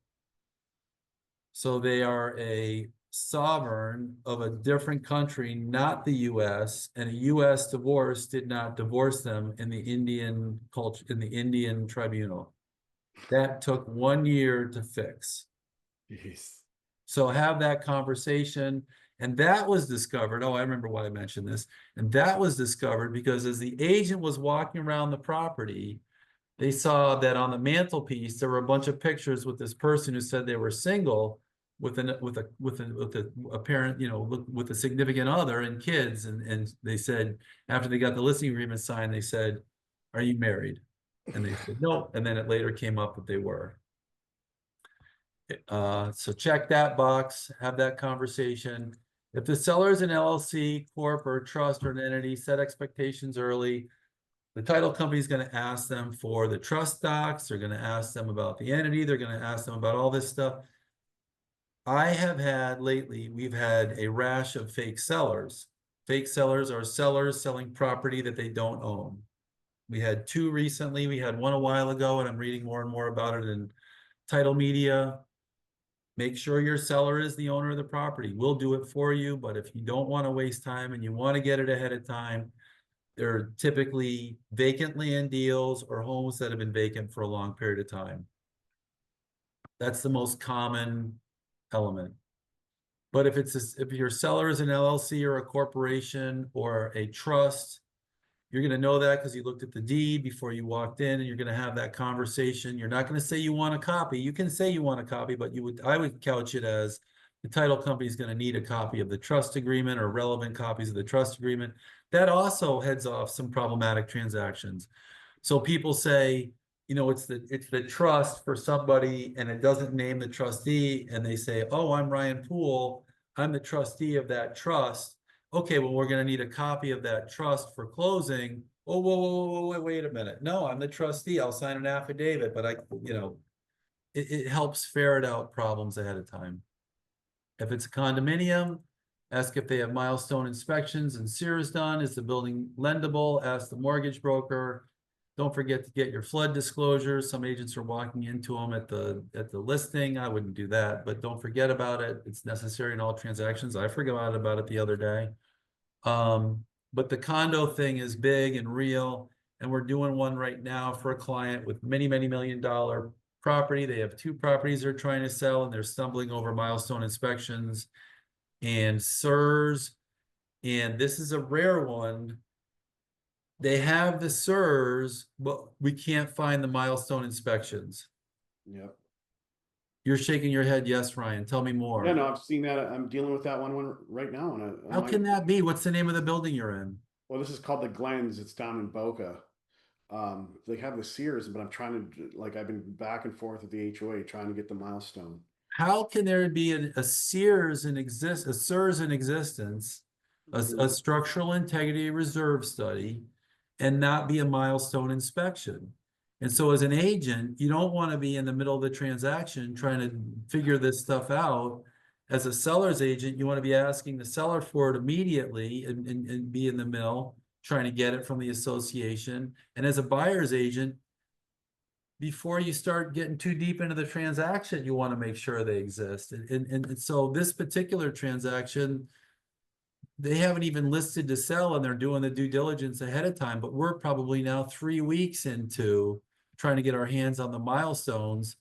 [SPEAKER 2] So they are a sovereign of a different country, not the US, and a US divorce did not divorce them in the Indian culture, in the Indian tribunal. That took 1 year to fix.
[SPEAKER 1] Jeez.
[SPEAKER 2] So have that conversation. And that was discovered. Oh, I remember why I mentioned this. And that was discovered because as the agent was walking around the property, they saw that on the mantelpiece, there were a bunch of pictures with this person who said they were single with a parent, you know, with a significant other and kids. And they said, after they got the listing agreement signed, they said, are you married? And they said, no. And then it later came up that they were. So check that box, have that conversation. If the seller is an LLC, corp, or trust, or an entity, set expectations early. The title company is going to ask them for the trust docs. They're going to ask them about the entity. They're going to ask them about all this stuff. I have had lately, we've had a rash of fake sellers. Fake sellers are sellers selling property that they don't own. We had two recently. We had one a while ago, and I'm reading more and more about it in title media. Make sure your seller is the owner of the property. We'll do it for you, but if you don't want to waste time and you want to get it ahead of time, they're typically vacant land deals or homes that have been vacant for a long period of time. That's the most common element. But if your seller is an LLC or a corporation or a trust, you're going to know that because you looked at the deed before you walked in, and you're going to have that conversation. You're not going to say you want a copy. You can say you want a copy, but I would couch it as the title company is going to need a copy of the trust agreement or relevant copies of the trust agreement. That also heads off some problematic transactions. So people say, you know, it's the trust for somebody and it doesn't name the trustee, and they say, oh, I'm Ryan Poole. I'm the trustee of that trust. Okay, well, we're gonna need a copy of that trust for closing. Oh, whoa, wait a minute. No, I'm the trustee. I'll sign an affidavit, but it helps ferret out problems ahead of time. If it's a condominium, ask if they have milestone inspections and SEERs done. Is the building lendable? Ask the mortgage broker. Don't forget to get your flood disclosures. Some agents are walking into them at the listing. I wouldn't do that, but don't forget about it. It's necessary in all transactions. I forgot about it the other day. But the condo thing is big and real, and we're doing one right now for a client with many, many $1 million property. They have 2 properties they're trying to sell, and they're stumbling over milestone inspections and SERS. And this is a rare one. They have the SERS, but we can't find the milestone inspections.
[SPEAKER 1] Yep.
[SPEAKER 2] You're shaking your head. Yes, Ryan. Tell me
[SPEAKER 1] Yeah,
[SPEAKER 2] more.
[SPEAKER 1] no, I've seen that. I'm dealing with that one right now. And I
[SPEAKER 2] How can
[SPEAKER 1] might,
[SPEAKER 2] that be? What's the name of the building you're in?
[SPEAKER 1] well, this is called the Glens. It's down in Boca. They have the Sears, but I'm trying to, like, I've been back and forth with the HOA trying to get the milestone.
[SPEAKER 2] How can there be a SEERS a SERS in existence, a
[SPEAKER 1] Mhm.
[SPEAKER 2] structural integrity reserve study, and not be a milestone inspection? And so as an agent, you don't want to be in the middle of the transaction trying to figure this stuff out. As a seller's agent, you want to be asking the seller for it immediately and be in the middle trying to get it from the association. And as a buyer's agent, before you start getting too deep into the transaction, you want to make sure they exist. And so this particular transaction, they haven't even listed to sell and they're doing the due diligence ahead of time, but we're probably now 3 weeks into trying to get our hands on the milestones.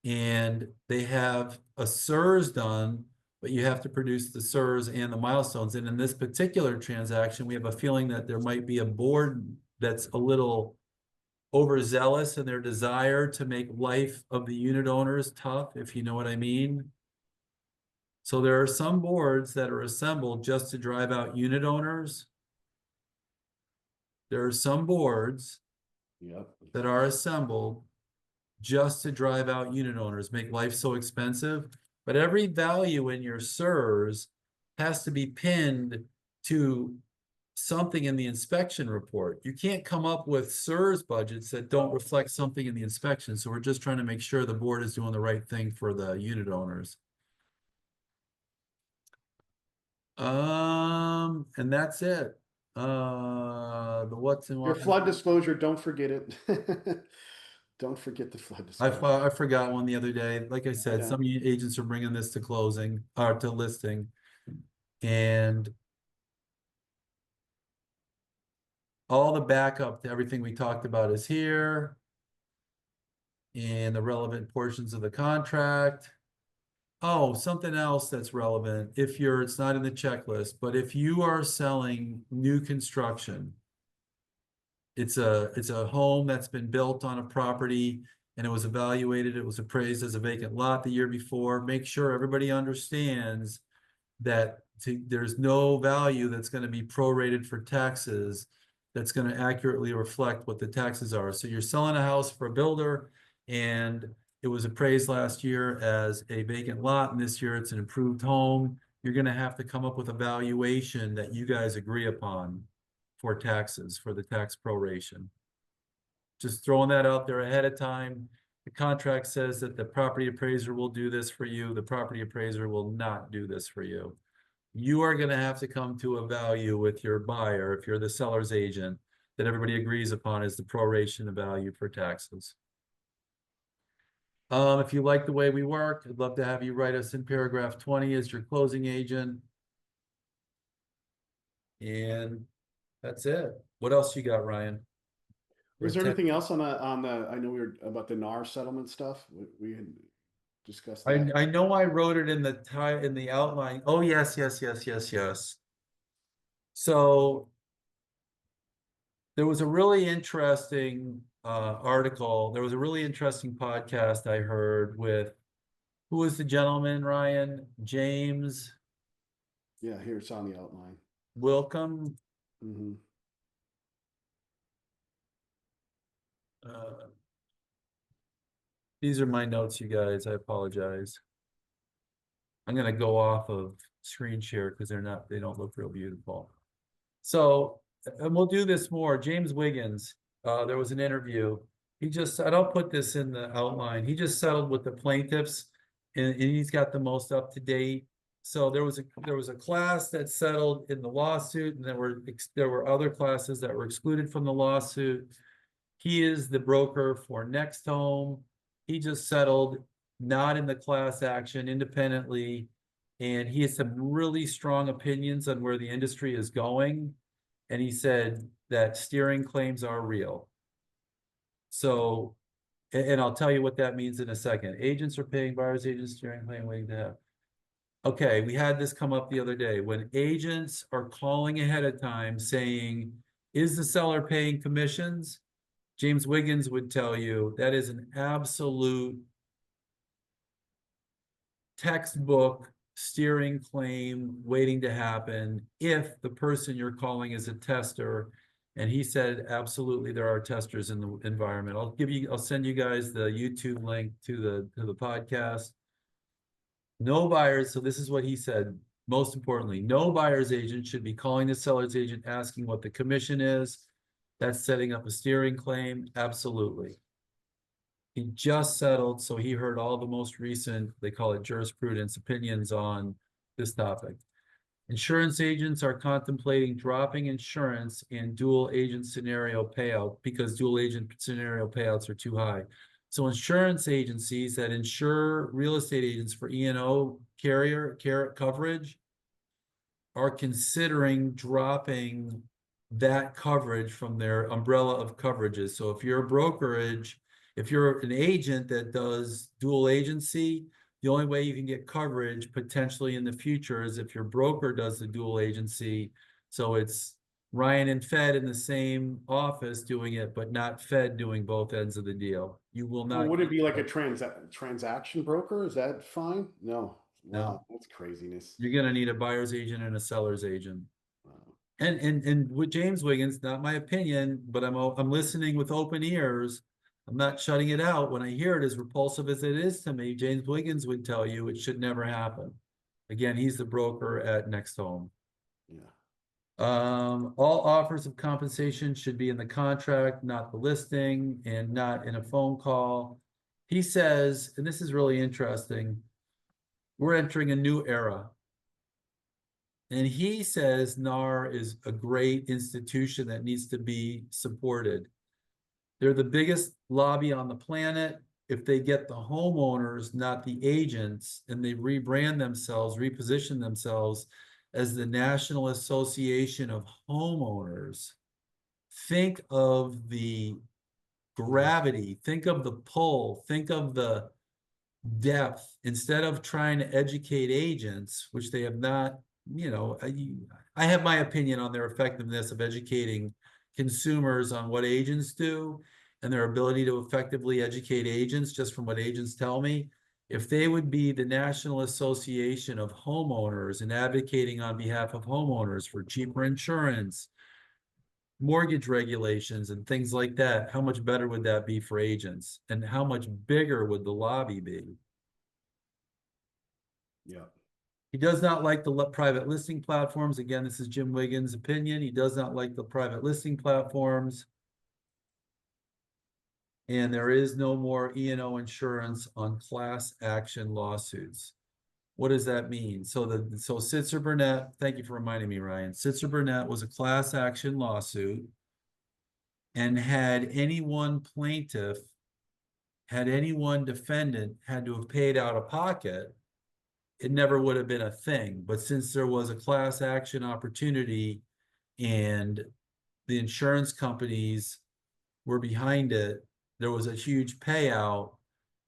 [SPEAKER 2] And they have a SERS done, but you have to produce the SERS and the milestones. And in this particular transaction, we have a feeling that there might be a board that's a little overzealous in their desire to make life of the unit owners tough, if you know what I mean. So there are some boards that are assembled just to drive out unit owners. There are some boards
[SPEAKER 1] Yep.
[SPEAKER 2] that are assembled just to drive out unit owners, make life so expensive. But every value in your SERS has to be pinned to something in the inspection report. You can't come up with SERS budgets that don't reflect something in the inspection. So we're just trying to make sure the board is doing the right thing for the unit owners. And that's it. The what's in
[SPEAKER 1] Your
[SPEAKER 2] what
[SPEAKER 1] flood disclosure, don't forget it. Don't forget the flood disclosure.
[SPEAKER 2] I forgot one the other day. Like I
[SPEAKER 1] I
[SPEAKER 2] said,
[SPEAKER 1] know.
[SPEAKER 2] some agents are bringing this to closing or to listing, and all the backup to everything we talked about is here, and the relevant portions of the contract. Oh, something else that's relevant. It's not in the checklist, but if you are selling new construction, it's a home that's been built on a property and it was evaluated, it was appraised as a vacant lot the year before. Make sure everybody understands that there's no value that's going to be prorated for taxes that's going to accurately reflect what the taxes are. So you're selling a house for a builder and it was appraised last year as a vacant lot, and this year it's an improved home. You're going to have to come up with a valuation that you guys agree upon for taxes, for the tax proration. Just throwing that out there ahead of time. The contract says that the property appraiser will do this for you. The property appraiser will not do this for you. You are going to have to come to a value with your buyer, if you're the seller's agent, that everybody agrees upon is the proration of value for taxes. If you like the way we work, I'd love to have you write us in paragraph 20 as your closing agent. And that's it. What else you got, Ryan?
[SPEAKER 1] Was there anything else on I know we were about the NAR settlement stuff. We had discussed that.
[SPEAKER 2] I know I wrote it in the outline. Oh, yes. So there was a really interesting article. There was a really interesting podcast I heard with, who was the gentleman, Ryan? James
[SPEAKER 1] Yeah, here it's on the outline.
[SPEAKER 2] Wilkham.
[SPEAKER 1] Hmm.
[SPEAKER 2] Uh, these are my notes, you guys. I apologize. I'm gonna go off of screen share because they don't look real beautiful. So, and we'll do this more. James Wiggins, there was an interview. And I'll put this in the outline. He just settled with the plaintiffs, and he's got the most up to date. So there was a class that settled in the lawsuit, and there were other classes that were excluded from the lawsuit. He is the broker for NextHome. He just settled, not in the class action, independently, and he has some really strong opinions on where the industry is going. And he said that steering claims are real. So, and I'll tell you what that means in a second. Agents are paying buyer's agents steering claim waiting to have. Okay, we had this come up the other day. When agents are calling ahead of time saying, is the seller paying commissions? James Wiggins would tell you that is an absolute textbook steering claim waiting to happen if the person you're calling is a tester. And he said, absolutely, there are testers in the environment. I'll send you guys the YouTube link to the podcast. No buyers, so this is what he said. Most importantly, no buyer's agent should be calling the seller's agent asking what the commission is. That's setting up a steering claim. Absolutely. He just settled, so he heard all the most recent, they call it jurisprudence, opinions on this topic. Insurance agents are contemplating dropping insurance in dual agent scenario payout because dual agent scenario payouts are too high. So insurance agencies that insure real estate agents for E&O carrier coverage are considering dropping that coverage from their umbrella of coverages. So if you're a brokerage, if you're an agent that does dual agency, the only way you can get coverage potentially in the future is if your broker does the dual agency. So it's Ryan and Fed in the same office doing it, but not Fed doing both ends of the deal. You will
[SPEAKER 1] Well,
[SPEAKER 2] not.
[SPEAKER 1] would it be like a transaction broker? Is that fine? No.
[SPEAKER 2] No,
[SPEAKER 1] Wow, that's craziness.
[SPEAKER 2] you're going to need a buyer's agent and a seller's agent.
[SPEAKER 1] Wow.
[SPEAKER 2] And with James Wiggins, not my opinion, but I'm listening with open ears. I'm not shutting it out. When I hear it, as repulsive as it is to me, James Wiggins would tell you it should never happen. Again, he's the broker at NextHome.
[SPEAKER 1] Yeah.
[SPEAKER 2] All offers of compensation should be in the contract, not the listing, and not in a phone call. He says, and this is really interesting, we're entering a new era. And he says NAR is a great institution that needs to be supported. They're the biggest lobby on the planet. If they get the homeowners, not the agents, and they rebrand themselves, reposition themselves as the National Association of Homeowners, think of the gravity, think of the pull, think of the depth. Instead of trying to educate agents, which they have not, I have my opinion on their effectiveness of educating consumers on what agents do and their ability to effectively educate agents just from what agents tell me. If they would be the National Association of Homeowners and advocating on behalf of homeowners for cheaper insurance, mortgage regulations, and things like that, how much better would that be for agents? And how much bigger would the lobby be?
[SPEAKER 1] Yeah.
[SPEAKER 2] He does not like the private listing platforms. Again, this is Jim Wiggins' opinion. He does not like the private listing platforms. And there is no more E&O insurance on class action lawsuits. What does that mean? So Sitzer Burnett, thank you for reminding me, Ryan. Sitzer Burnett was a class action lawsuit, and had any one plaintiff, had any one defendant had to have paid out of pocket, it never would have been a thing. But since there was a class action opportunity and the insurance companies were behind it, there was a huge payout.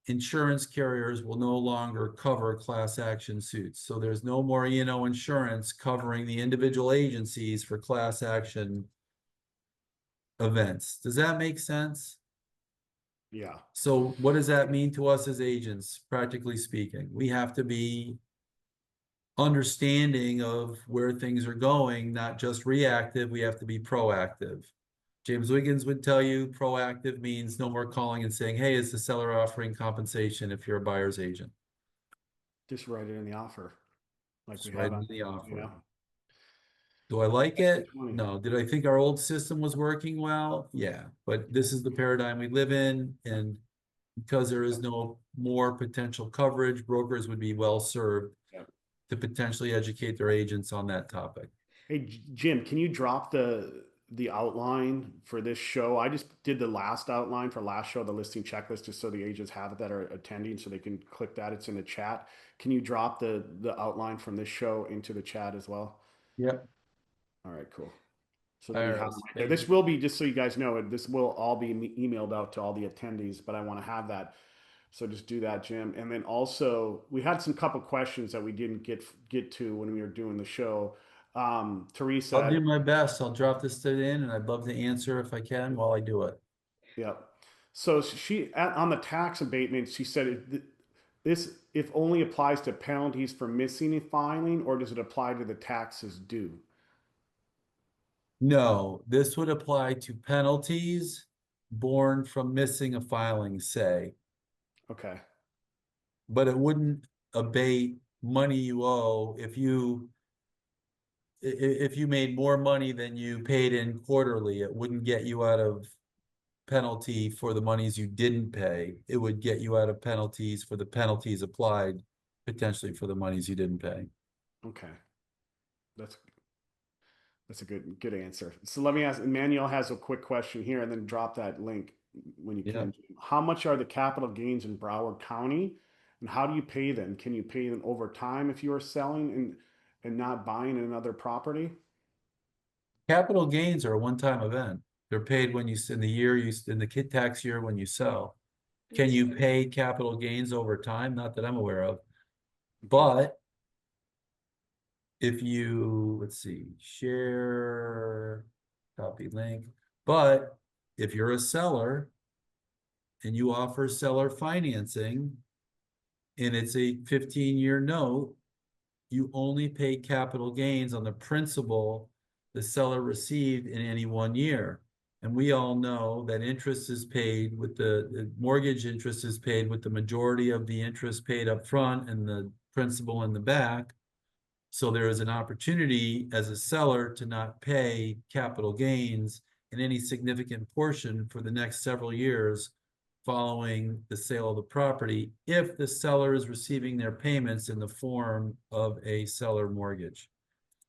[SPEAKER 2] Insurance carriers will no longer cover class action suits. So there's no more E&O insurance covering the individual agencies for class action events. Does that make sense?
[SPEAKER 1] Yeah.
[SPEAKER 2] So what does that mean to us as agents, practically speaking? We have to be understanding of where things are going, not just reactive. We have to be proactive. James Wiggins would tell you proactive means no more calling and saying, hey, is the seller offering compensation if you're a buyer's agent?
[SPEAKER 1] Just write it in the offer, like we
[SPEAKER 2] Just
[SPEAKER 1] have
[SPEAKER 2] right
[SPEAKER 1] on,
[SPEAKER 2] into the
[SPEAKER 1] you
[SPEAKER 2] offer.
[SPEAKER 1] know.
[SPEAKER 2] Do I like it?
[SPEAKER 1] 20.
[SPEAKER 2] No. Did I think our old system was working well? Yeah, but this is the paradigm we live in, and because there is no more potential coverage, brokers would be well served
[SPEAKER 1] Yeah.
[SPEAKER 2] to potentially educate their agents on that topic.
[SPEAKER 1] Hey, Jim, can you drop the outline for this show? I just did the last outline for last show, the listing checklist, just so the agents have it that are attending, so they can click that. It's in the chat. Can you drop the outline from this show into the chat as well?
[SPEAKER 2] Yep.
[SPEAKER 1] All right, cool. So then you have them
[SPEAKER 2] IRS
[SPEAKER 1] right there. This
[SPEAKER 2] payment.
[SPEAKER 1] will be, just so you guys know, this will all be emailed out to all the attendees, but I want to have that. So just do that, Jim. And then also, we had some couple questions that we didn't get to when we were doing the show.
[SPEAKER 2] I'll
[SPEAKER 1] Teresa,
[SPEAKER 2] do my best. I'll drop this in, and I'd love to answer if I can while I do it.
[SPEAKER 1] yeah. So on the tax abatement, she said this if only applies to penalties for missing a filing, or does it apply to the taxes due?
[SPEAKER 2] No, this would apply to penalties born from missing a filing, say,
[SPEAKER 1] Okay.
[SPEAKER 2] but it wouldn't abate money you owe if you made more money than you paid in quarterly. It wouldn't get you out of penalty for the monies you didn't pay. It would get you out of penalties for the penalties applied potentially for the monies you didn't pay.
[SPEAKER 1] Okay. That's That's a good answer. So let me ask, Emmanuel has a quick question here, and then drop that link when you
[SPEAKER 2] Yeah.
[SPEAKER 1] can. How much are the capital gains in Broward County, and how do you pay them? Can you pay them over time if you are selling and not buying another property?
[SPEAKER 2] Capital gains are a one-time event. They're paid when in the year in the kit tax year when you sell. Can you pay capital gains over time? Not that I'm aware of.
[SPEAKER 1] Okay.
[SPEAKER 2] But if you, let's see, share, copy link. But if you're a seller and you offer seller financing and it's a 15-year note, you only pay capital gains on the principal the seller received in any 1 year. And we all know that interest is paid with the mortgage interest is paid with the majority of the interest paid up front and the principal in the back. So there is an opportunity as a seller to not pay capital gains in any significant portion for the next several years following the sale of the property if the seller is receiving their payments in the form of a seller mortgage.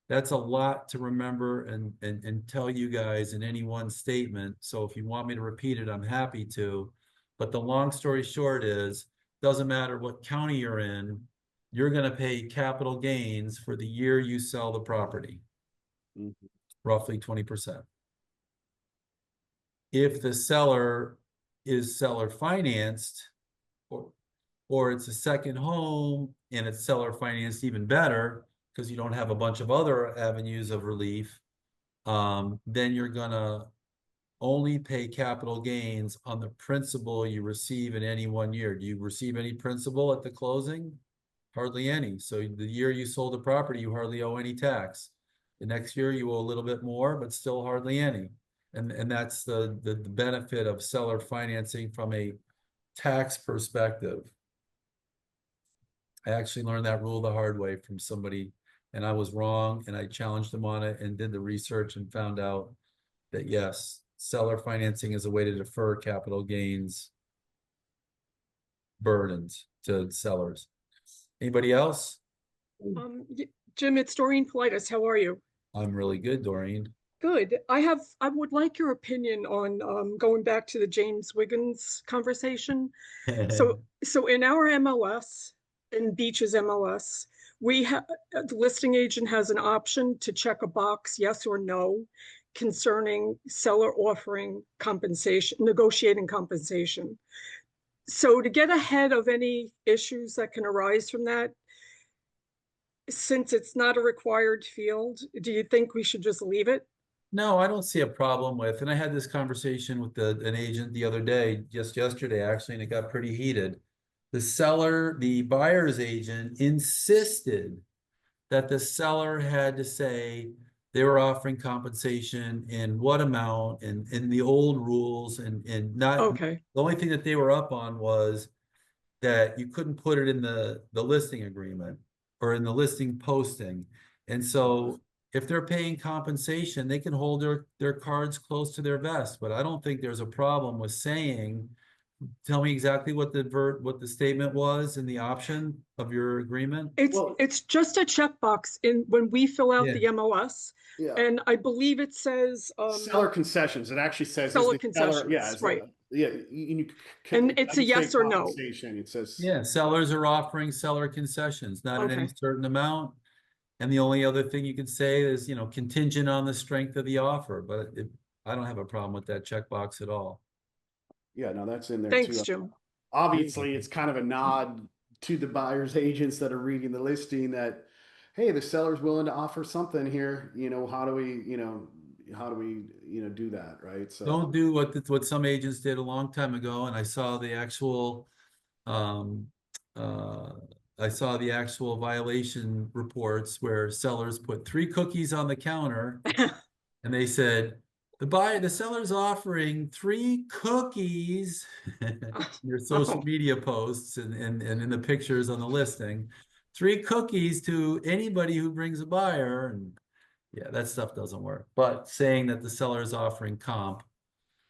[SPEAKER 2] That's a lot to remember and tell you guys in any one statement. So if you want me to repeat it, I'm happy to. But the long story short is, doesn't matter what county you're in, you're going to pay capital gains for the year you sell the property,
[SPEAKER 1] Mhm.
[SPEAKER 2] roughly 20%. If the seller is seller financed, or, or it's a second home and it's seller financed, even better, because you don't have a bunch of other avenues of relief, then you're gonna only pay capital gains on the principal you receive in any 1 year. Do you receive any principal at the closing? Hardly any. So the year you sold the property, you hardly owe any tax. The next year you owe a little bit more, but still hardly any. And that's the benefit of seller financing from a tax perspective. I actually learned that rule the hard way from somebody, and I was wrong, and I challenged them on it and did the research and found out that yes, seller financing is a way to defer capital gains burdens to sellers. Anybody else?
[SPEAKER 3] Jim, it's Doreen Politis. How are you?
[SPEAKER 2] I'm really good, Doreen.
[SPEAKER 3] Good. I would like your opinion on going back to the James Wiggins conversation. So in our MLS, in Beach's MLS, we have the listing agent has an option to check a box, yes or no, concerning seller offering compensation, negotiating compensation. So to get ahead of any issues that can arise from that, since it's not a required field, do you think we should just leave it?
[SPEAKER 2] No, I don't see a problem with, and I had this conversation with an agent the other day, just yesterday actually, and it got pretty heated. The buyer's agent insisted that the seller had to say they were offering compensation in what amount and in the old rules and not
[SPEAKER 3] Okay.
[SPEAKER 2] the only thing that they were up on was that you couldn't put it in the listing agreement or in the listing posting. And so if they're paying compensation, they can hold their cards close to their vest, but I don't think there's a problem with saying, tell me exactly what the statement was in the option of your agreement.
[SPEAKER 1] Well-
[SPEAKER 3] It's just a checkbox in when we fill out
[SPEAKER 2] Yeah.
[SPEAKER 3] the MLS.
[SPEAKER 1] Yeah.
[SPEAKER 3] And I believe it says
[SPEAKER 1] Seller concessions. It actually says, is
[SPEAKER 3] seller
[SPEAKER 1] the seller,
[SPEAKER 3] concessions,
[SPEAKER 1] yeah,
[SPEAKER 3] right.
[SPEAKER 1] can,
[SPEAKER 3] And it's a
[SPEAKER 1] doesn't say
[SPEAKER 3] yes or no.
[SPEAKER 1] compensation, it says.
[SPEAKER 2] Yeah, sellers are offering seller concessions, not at any
[SPEAKER 3] Okay.
[SPEAKER 2] certain amount. And the only other thing you can say is, contingent on the strength of the offer, but I don't have a problem with that checkbox at all.
[SPEAKER 1] Yeah, no, that's in there
[SPEAKER 3] Thanks,
[SPEAKER 1] too.
[SPEAKER 3] Jim.
[SPEAKER 1] Obviously, it's kind of a nod to the buyer's agents that are reading the listing that, hey, the seller's willing to offer something here, how do we, do that, right? So.
[SPEAKER 2] Don't do what some agents did a long time ago, and I saw the actual violation reports where sellers put 3 cookies on the counter and they said, the seller's offering 3 cookies in their social media posts and in the pictures on the listing, 3 cookies to anybody who brings a buyer. And yeah, that stuff doesn't work. But saying that the seller is offering comp,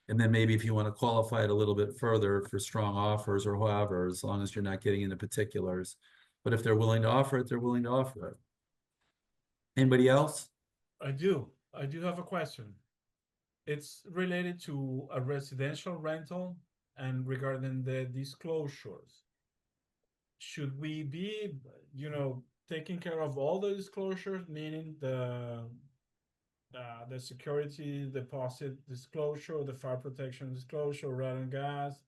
[SPEAKER 2] and then maybe if you want to qualify it a little bit further for strong offers or however, as long as you're not getting into particulars. But if they're willing to offer it, they're willing to offer it. Anybody else?
[SPEAKER 4] I do have a question. It's related to a residential rental and regarding the disclosures. Should we be, taking care of all the disclosures, meaning the security deposit disclosure, the fire protection disclosure, rent and gas?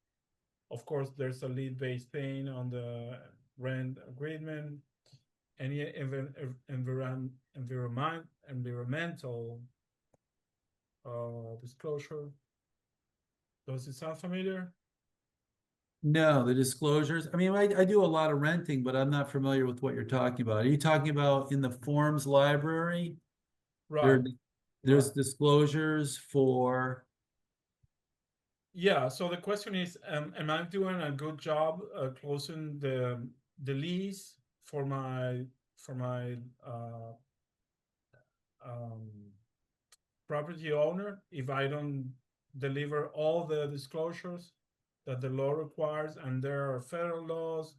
[SPEAKER 4] Of course, there's a lead-based paying on the rent agreement. Any environmental disclosure. Does it sound familiar?
[SPEAKER 2] No, the disclosures. I mean, I do a lot of renting, but I'm not familiar with what you're talking about. Are you talking about in the forms library?
[SPEAKER 4] Right.
[SPEAKER 2] There's
[SPEAKER 4] Right.
[SPEAKER 2] disclosures for.
[SPEAKER 4] Yeah. So the question is, am I doing a good job closing the lease for my property owner if I don't deliver all the disclosures that the law requires? And there are federal laws,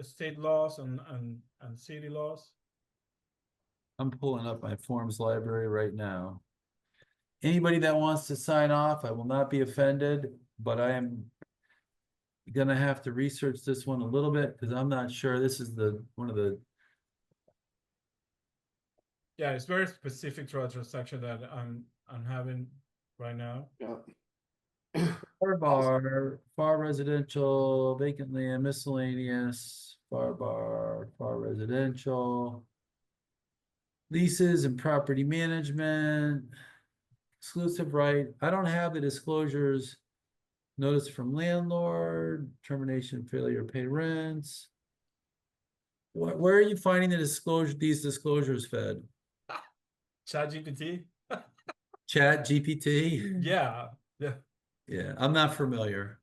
[SPEAKER 4] state laws, and city laws.
[SPEAKER 2] I'm pulling up my forms library right now. Anybody that wants to sign off, I will not be offended, but I am gonna have to research this one a little bit because I'm not sure. This is one of the.
[SPEAKER 4] Yeah, it's very specific to a transaction that I'm having right now.
[SPEAKER 1] Yeah.
[SPEAKER 2] Far residential, vacant land, miscellaneous, far residential. Leases and property management, exclusive right. I don't have the disclosures. Notice from landlord, termination, failure to pay rents. Where are you finding these disclosures, Fed?
[SPEAKER 4] ChatGPT.
[SPEAKER 2] Chat GPT?
[SPEAKER 4] Yeah.
[SPEAKER 2] Yeah, I'm not familiar.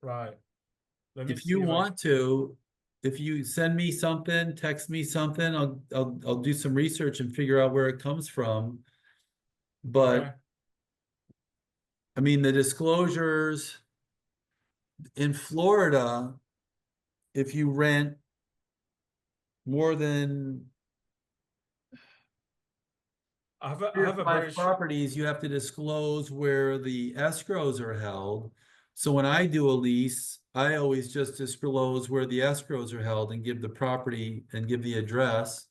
[SPEAKER 4] Right. Let me
[SPEAKER 2] If
[SPEAKER 4] see
[SPEAKER 2] you
[SPEAKER 4] if
[SPEAKER 2] want to, if you send me something, text me something, I'll do some research and figure out where it comes from. But
[SPEAKER 4] Okay.
[SPEAKER 2] I mean, the disclosures in Florida, if you rent more than
[SPEAKER 4] I have
[SPEAKER 2] 3 or
[SPEAKER 4] a
[SPEAKER 2] 5
[SPEAKER 4] very
[SPEAKER 2] properties, you have to disclose where the escrows are held. So when I do a lease, I always just disclose where the escrows are held and give the property and give the address.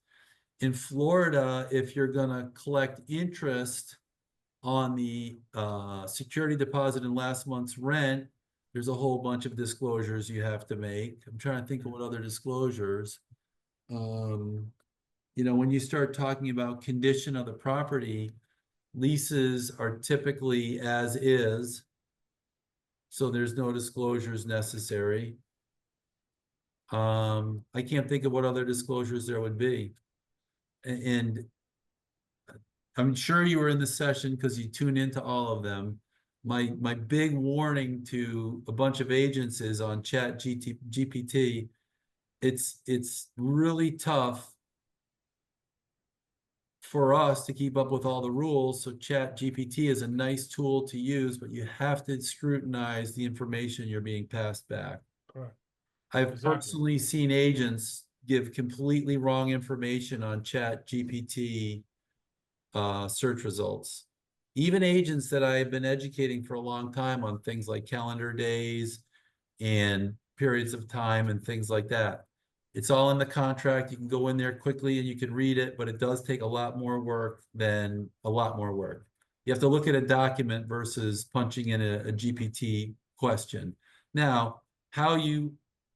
[SPEAKER 2] In Florida, if you're gonna collect interest on the security deposit in last month's rent, there's a whole bunch of disclosures you have to make. I'm trying to think of what other disclosures. When you start talking about condition of the property, leases are typically as is. So there's no disclosures necessary. I can't think of what other disclosures there would be. And I'm sure you were in the session because you tune into all of them. my big warning to a bunch of agents is on GPT. It's really tough for us to keep up with all the rules. So GPT is a nice tool to use, but you have to scrutinize the information you're being passed back.
[SPEAKER 4] Correct.
[SPEAKER 2] I've
[SPEAKER 4] Exactly.
[SPEAKER 2] personally seen agents give completely wrong information on GPT search results. Even agents that I've been educating for a long time on things like calendar days and periods of time and things like that. It's all in the contract. You can go in there quickly and you can read it, but it does take a lot more work. You have to look at a document versus punching in a GPT question. Now, how you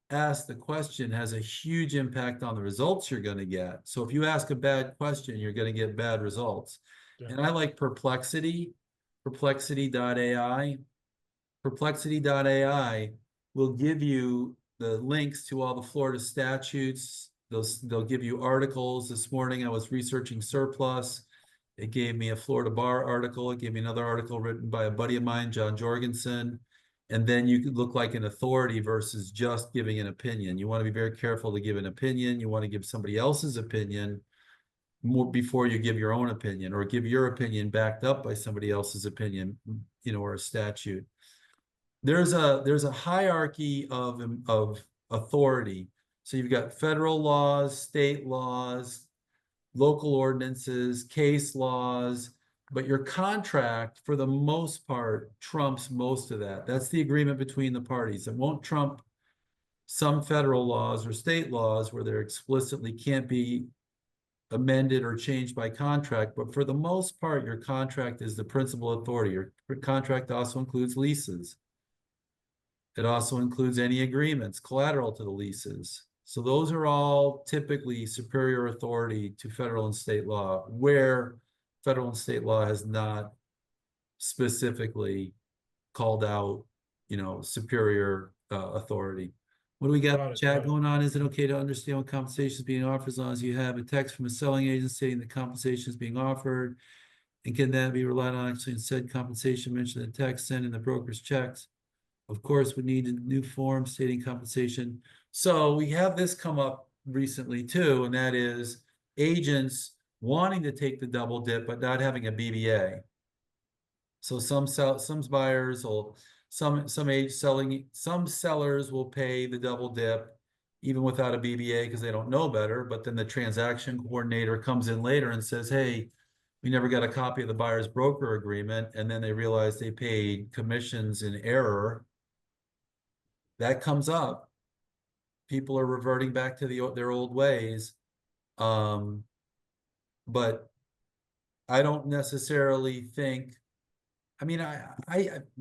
[SPEAKER 2] ask the question has a huge impact on the results you're going to get. So if you ask a bad question, you're going to get bad results.
[SPEAKER 4] Yeah.
[SPEAKER 2] And I like Perplexity, Perplexity.ai. Perplexity.ai will give you the links to all the Florida statutes. They'll give you articles. This morning I was researching surplus. It gave me a Florida bar article. It gave me another article written by a buddy of mine, John Jorgensen. And then you could look like an authority versus just giving an opinion. You want to be very careful to give an opinion. You want to give somebody else's opinion more before you give your own opinion, or give your opinion backed up by somebody else's opinion, or a statute. There's a hierarchy of authority. So you've got federal laws, state laws, local ordinances, case laws, but your contract, for the most part, trumps most of that. That's the agreement between the parties. It won't trump some federal laws or state laws where there explicitly can't be amended or changed by contract, but for the most part, your contract is the principal authority. Your contract also includes leases. It also includes any agreements, collateral to the leases. So those are all typically superior authority to federal and state law, where federal and state law has not specifically called out, superior authority. What do we got chat going on? Is it okay to understand what compensation is being offered as long as you have a text from a selling agent stating the compensation is being offered? And can that be relied on actually in said compensation mentioned in the text sent in the broker's checks? Of course, we need a new form stating compensation. So we have this come up recently too, and that is agents wanting to take the double dip, but not having a BBA. So some buyers will, some sellers will pay the double dip even without a BBA because they don't know better. But then the transaction coordinator comes in later and says, hey, we never got a copy of the buyer's broker agreement. And then they realize they paid commissions in error. That comes up. People are reverting back to their old ways. But I don't necessarily think,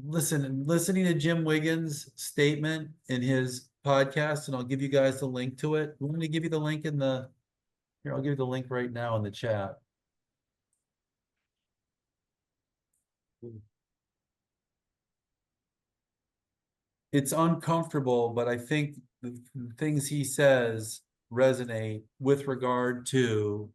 [SPEAKER 2] listening to Jim Wiggins' statement in his podcast, and I'll give you guys the link to it. I'm going to give you the link here, I'll give you the link right now in the chat. It's uncomfortable, but I think the things he says resonate with regard to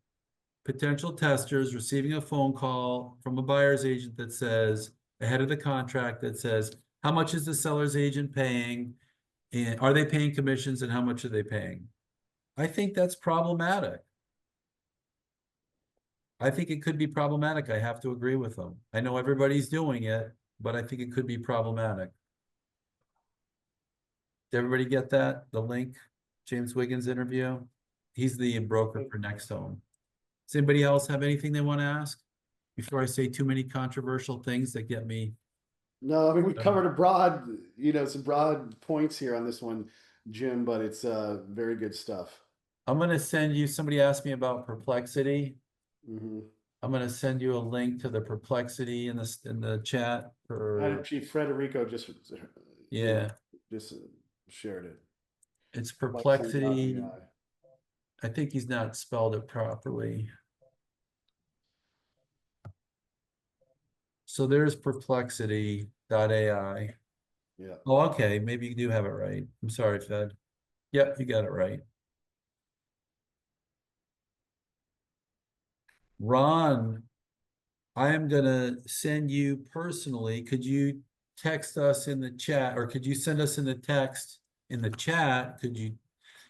[SPEAKER 2] potential testers receiving a phone call from a buyer's agent that says, ahead of the contract, that says, how much is the seller's agent paying? And are they paying commissions, and how much are they paying? I think that's problematic. I think it could be problematic. I have to agree with them. I know everybody's doing it, but I think it could be problematic. Did everybody get that? The link, James Wiggins interview? He's the broker for NextHome. Does anybody else have anything they want to ask before I say too many controversial things that get me?
[SPEAKER 1] No, I mean, we covered some broad points here on this one, Jim, but it's very good stuff.
[SPEAKER 2] I'm going to send you, somebody asked me about Perplexity.
[SPEAKER 1] Mm-hmm.
[SPEAKER 2] I'm going to send you a link to the Perplexity in the chat for.
[SPEAKER 1] Chief Frederico just shared it.
[SPEAKER 2] It's Perplexity. I think he's not spelled it properly. So there's Perplexity.ai.
[SPEAKER 1] Yeah.
[SPEAKER 2] Oh, okay. Maybe you do have it right. I'm sorry, Fed. Yep, you got it right. Ron, I am gonna send you personally, could you text us in the chat, or could you send us in the text in the chat? Could you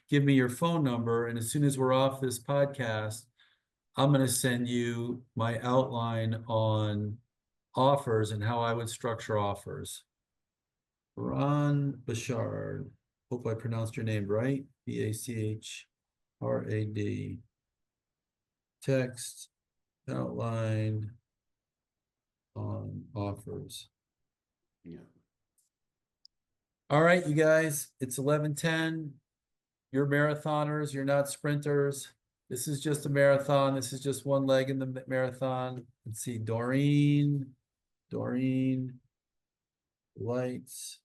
[SPEAKER 2] give me your phone number? And as soon as we're off this podcast, I'm gonna send you my outline on offers and how I would structure offers. Ron Bachard, hope I pronounced your name right. Bachrad. Text outline on offers.
[SPEAKER 1] Yeah.
[SPEAKER 2] All right, you guys, it's 11:10. You're marathoners, you're not sprinters. This is just a marathon. This is just one leg in the marathon. Let's see, Doreen, lights.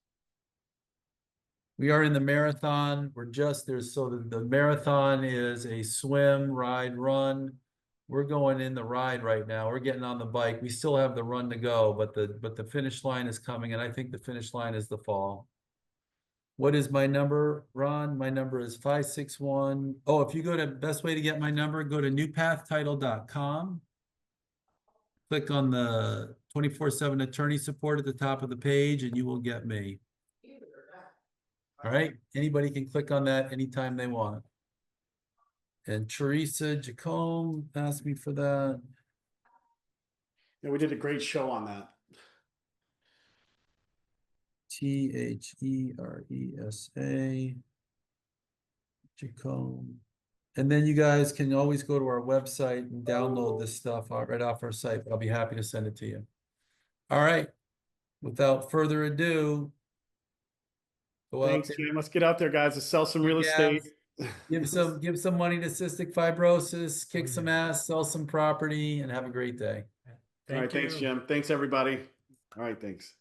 [SPEAKER 2] We are in the marathon. We're just there. So the marathon is a swim, ride, run. We're going in the ride right now. We're getting on the bike. We still have the run to go, but the finish line is coming, and I think the finish line is the fall. What is my number, Ron? My number is 561. Oh, if you go to best way to get my number, go to newpathtitle.com. Click on the 24/7 attorney support at the top of the page, and you will get me. All right. Anybody can click on that anytime they want. And Teresa Jacome asked me for that.
[SPEAKER 1] Yeah, we did a great show on that.
[SPEAKER 2] Theresa Jacome. And then you guys can always go to our website and download this stuff right off our site. I'll be happy to send it to you. All right. Without further ado, go out
[SPEAKER 1] Thanks,
[SPEAKER 2] there.
[SPEAKER 1] Jim. Let's get out there, guys. Let's sell some real estate.
[SPEAKER 2] Give some money to cystic fibrosis, kick some ass, sell some property, and have a great day.
[SPEAKER 1] All right, thanks, Jim. Thanks, everybody. All right, thanks.